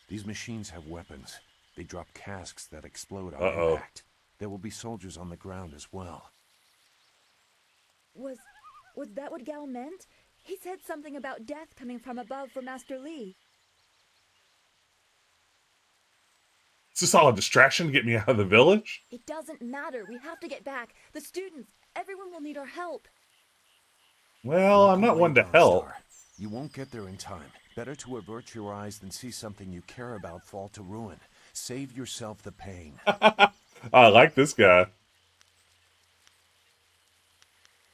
These machines have weapons. They drop casks that explode on impact. There will be soldiers on the ground as well. Was that what Gao meant? He said something about death coming from above for Master Li. Is this all a distraction to get me out of the village? It doesn't matter. We have to get back. The students, everyone will need our help. Well, I'm not one to help. You won't get there in time. Better to avert your eyes than see something you care about fall to ruin. Save yourself the pain. I like this guy.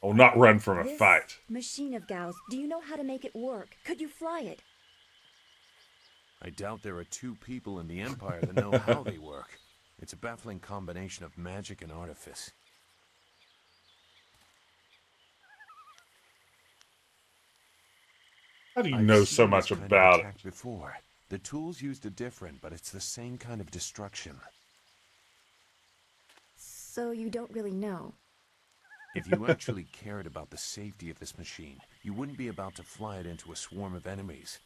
Oh, not run from a fight. Machine of Gao's, do you know how to make it work? Could you fly it? I doubt there are 2 people in the Empire that know how they work. It's a baffling combination of magic and artifice. How do you know so much about it? Before. The tools used are different, but it's the same kind of destruction. So you don't really know? If you actually cared about the safety of this machine, you wouldn't be about to fly it into a swarm of enemies.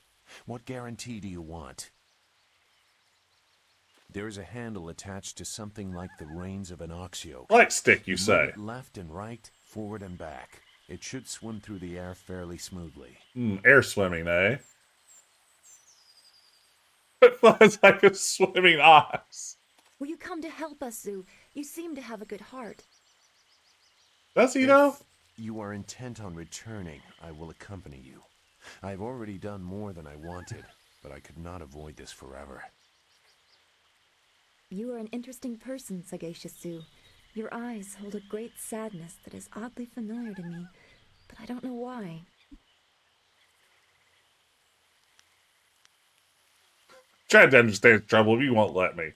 What guarantee do you want? There is a handle attached to something like the reins of an ox yoke. Light stick, you say? Move it left and right, forward and back. It should swim through the air fairly smoothly. Air swimming, eh? It's like a swimming ox. Will you come to help us, Zu? You seem to have a good heart. Does he, though? If you are intent on returning, I will accompany you. I've already done more than I wanted, but I could not avoid this forever. You are an interesting person, Sagacious Zu. Your eyes hold a great sadness that is oddly familiar to me, but I don't know why. Tried to understand the trouble, but you won't let me.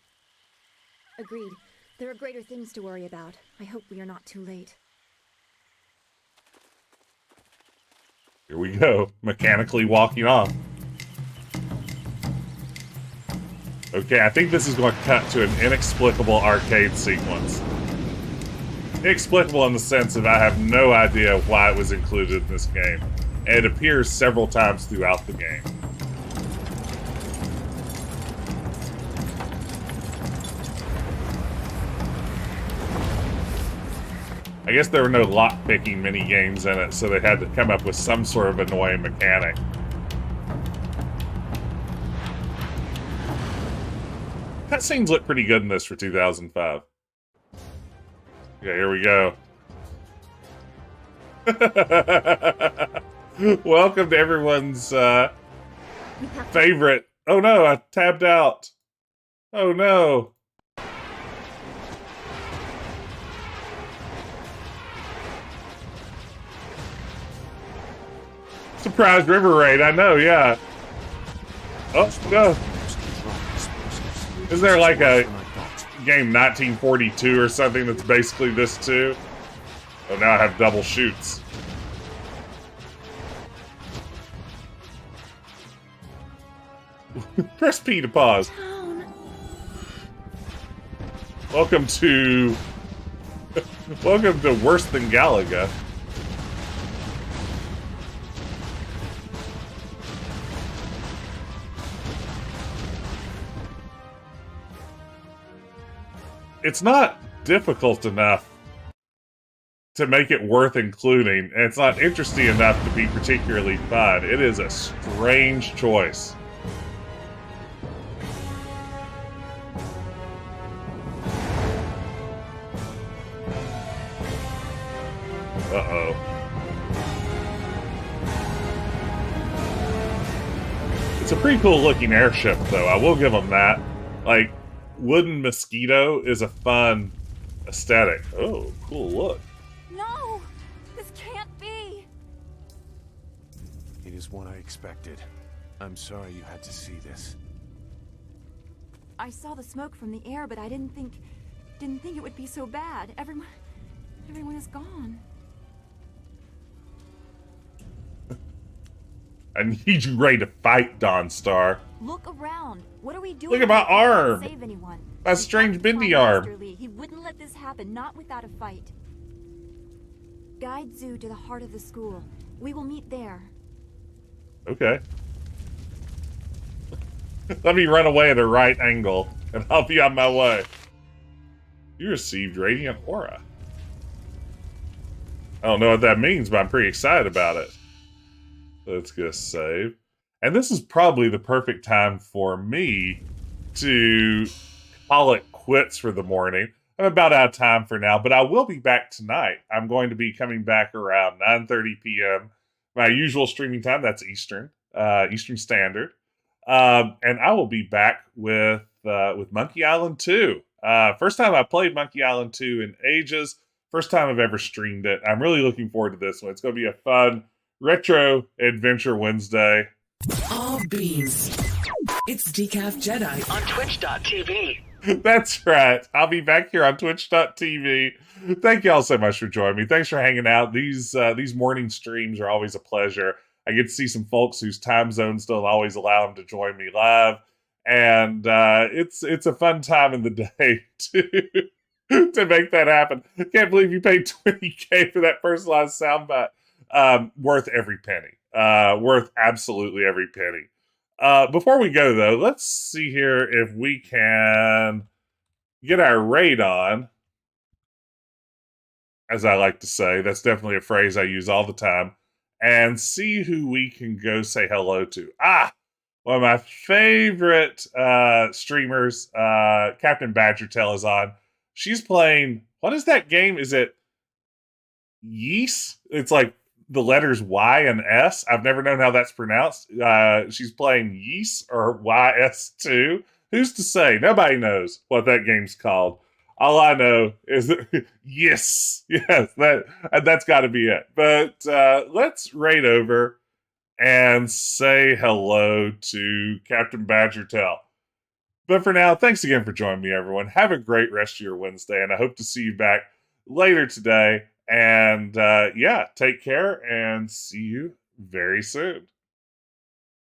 Agreed. There are greater things to worry about. I hope we are not too late. Here we go, mechanically walking off. Okay, I think this is going to cut to an inexplicable arcade sequence. Inexplicable in the sense that I have no idea why it was included in this game. And it appears several times throughout the game. I guess there were no lock-picking mini-games in it, so they had to come up with some sort of annoying mechanic. Cutscenes look pretty good in this for 2005. Okay, here we go. Welcome to everyone's favorite... Oh no, I tabbed out. Oh no. Surprise River Raid, I know, yeah. Oh, no. Is there like a game 1942 or something that's basically this too? Oh, now I have double shoots. Press P to pause. Welcome to... Welcome to Worse Than Galaga. It's not difficult enough to make it worth including, and it's not interesting enough to be particularly fun. It is a strange choice. Uh-oh. It's a pretty cool looking airship, though. I will give them that. Like, wooden mosquito is a fun aesthetic. Oh, cool look. No! This can't be! It is what I expected. I'm sorry you had to see this. I saw the smoke from the air, but I didn't think it would be so bad. Everyone is gone. I need you ready to fight, Dawnstar. Look around. What are we doing? Look at my We can't arm. Save anyone. My strange bendy arm. He wouldn't let this happen, not without a fight. Guide Zu to the heart of the school. We will meet there. Okay. Let me run away at a right angle, and I'll be on my way. You received Radiant Aura. I don't know what that means, but I'm pretty excited about it. Let's go save. And this is probably the perfect time for me to call it quits for the morning. I'm about out of time for now, but I will be back tonight. I'm going to be coming back around 9:30 p.m. My usual streaming time, that's Eastern Standard. And I will be back with Monkey Island 2. First time I played Monkey Island 2 in ages. First time I've ever streamed it. I'm really looking forward to this one. It's going to be a fun Retro Adventure Wednesday. All beans. It's Decaf Jedi on Twitch.tv. That's right. I'll be back here on Twitch.tv. Thank y'all so much for joining me. Thanks for hanging out. These morning streams are always a pleasure. I get to see some folks whose time zones don't always allow them to join me live. And it's a fun time in the day to make that happen. Can't believe you paid $20K for that personalized soundbite. Worth every penny. Worth absolutely every penny. Before we go, though, let's see here if we can get our raid on. As I like to say, that's definitely a phrase I use all the time. And see who we can go say hello to. Ah! one of my favorite streamers, Captain Badgertail, is on. She's playing, what is that game? Is it Yeast? It's like the letters Y and S. I've never known how that's pronounced. She's playing Yeast or YS2. Who's to say? Nobody knows what that game's called. All I know is that, yes, that's got to be it. But let's raid over and say hello to Captain Badgertail. But for now, thanks again for joining me, everyone. Have a great rest of your Wednesday, and I hope to see you back later today. And take care, and see you very soon.